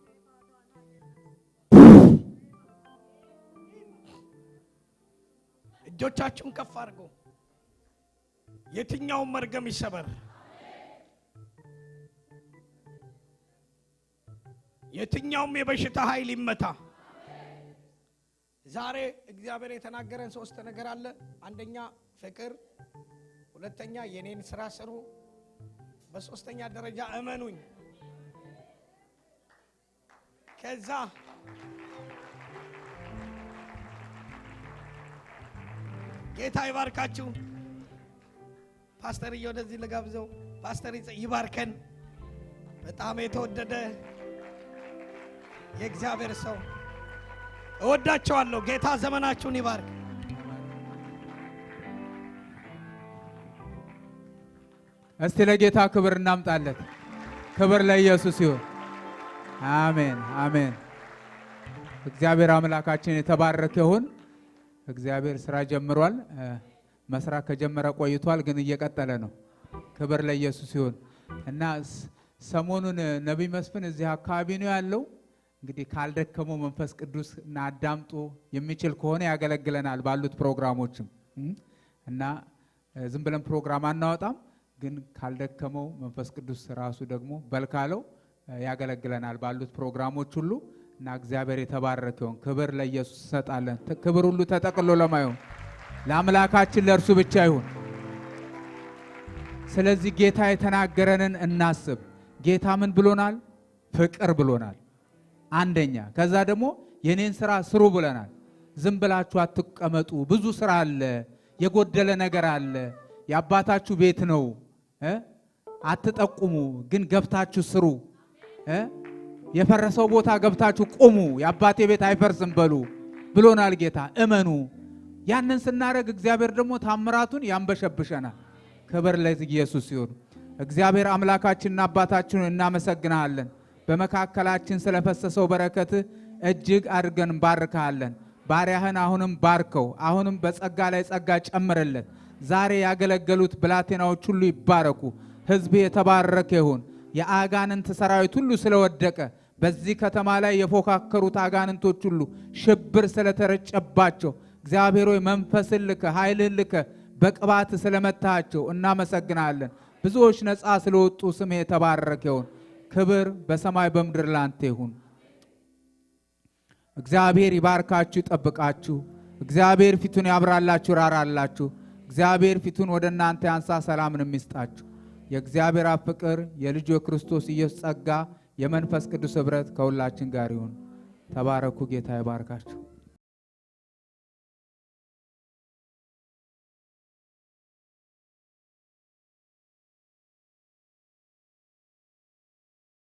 S1: እጆቻችሁን ከፍ አድርጉ። የትኛውም መርገም ይሰበር። የትኛውም የበሽታ ኃይል ይመታ። ዛሬ እግዚአብሔር የተናገረን ሶስት ነገር አለ። አንደኛ ፍቅር፣ ሁለተኛ የኔን ስራ ስሩ፣ በሶስተኛ ደረጃ እመኑኝ። ከዛ ጌታ ይባርካችሁ። ፓስተር ወደዚህ ልጋብዘው። ፓስተር ይባርከን። በጣም የተወደደ የእግዚአብሔር ሰው እወዳቸዋለሁ። ጌታ ዘመናችሁን ይባርክ።
S5: እስቲ ለጌታ ክብር እናምጣለት። ክብር ለኢየሱስ ይሁን። አሜን አሜን። እግዚአብሔር አምላካችን የተባረከ ይሁን። እግዚአብሔር ስራ ጀምሯል። መስራት ከጀመረ ቆይቷል፣ ግን እየቀጠለ ነው። ክብር ለኢየሱስ ይሁን እና ሰሞኑን ነቢይ መስፍን እዚህ አካባቢ ነው ያለው። እንግዲህ ካልደከመው መንፈስ ቅዱስ እና አዳምጦ የሚችል ከሆነ ያገለግለናል ባሉት ፕሮግራሞችም እና ዝም ብለን ፕሮግራም አናወጣም። ግን ካልደከመው መንፈስ ቅዱስ ራሱ ደግሞ በልካለው ያገለግለናል ባሉት ፕሮግራሞች ሁሉ እና እግዚአብሔር የተባረከውን ክብር ለኢየሱስ ሰጣለን። ክብር ሁሉ ተጠቅሎ ለማየው ለአምላካችን ለእርሱ ብቻ ይሁን። ስለዚህ ጌታ የተናገረንን እናስብ። ጌታ ምን ብሎናል? ፍቅር ብሎናል አንደኛ። ከዛ ደግሞ የኔን ስራ ስሩ ብለናል። ዝም ብላችሁ አትቀመጡ፣ ብዙ ስራ አለ፣ የጎደለ ነገር አለ፣ የአባታችሁ ቤት ነው፣ አትጠቁሙ፣ ግን ገብታችሁ ስሩ። የፈረሰው ቦታ ገብታችሁ ቁሙ፣ የአባቴ ቤት አይፈርስም በሉ ብሎናል ጌታ። እመኑ። ያንን ስናደርግ እግዚአብሔር ደግሞ ታምራቱን ያንበሸብሸናል። ክብር ለኢየሱስ ይሁን። እግዚአብሔር አምላካችንና አባታችን እናመሰግናለን። በመካከላችን ስለፈሰሰው በረከትህ እጅግ አድርገን እንባርካለን። ባሪያህን አሁንም ባርከው፣ አሁንም በጸጋ ላይ ጸጋ ጨምርለት። ዛሬ ያገለገሉት ብላቴናዎች ሁሉ ይባረኩ። ሕዝብ የተባረከ ይሁን። የአጋንንት ሰራዊት ሁሉ ስለወደቀ በዚህ ከተማ ላይ የፎካከሩት አጋንንቶች ሁሉ ሽብር ስለተረጨባቸው እግዚአብሔር ሆይ መንፈስን ልከ ኃይልህን ልከ በቅባት ስለመታቸው እናመሰግናለን። ብዙዎች ነፃ ስለወጡ ስም የተባረከ ይሁን። ክብር በሰማይ በምድር ላንተ ይሁን። እግዚአብሔር ይባርካችሁ ይጠብቃችሁ። እግዚአብሔር ፊቱን ያብራላችሁ ራራላችሁ። እግዚአብሔር ፊቱን ወደ እናንተ ያንሳ ሰላምን የሚስጣችሁ። የእግዚአብሔር አብ ፍቅር፣ የልጁ የክርስቶስ ኢየሱስ ጸጋ፣ የመንፈስ ቅዱስ ኅብረት ከሁላችን ጋር ይሁን። ተባረኩ። ጌታ ይባርካችሁ።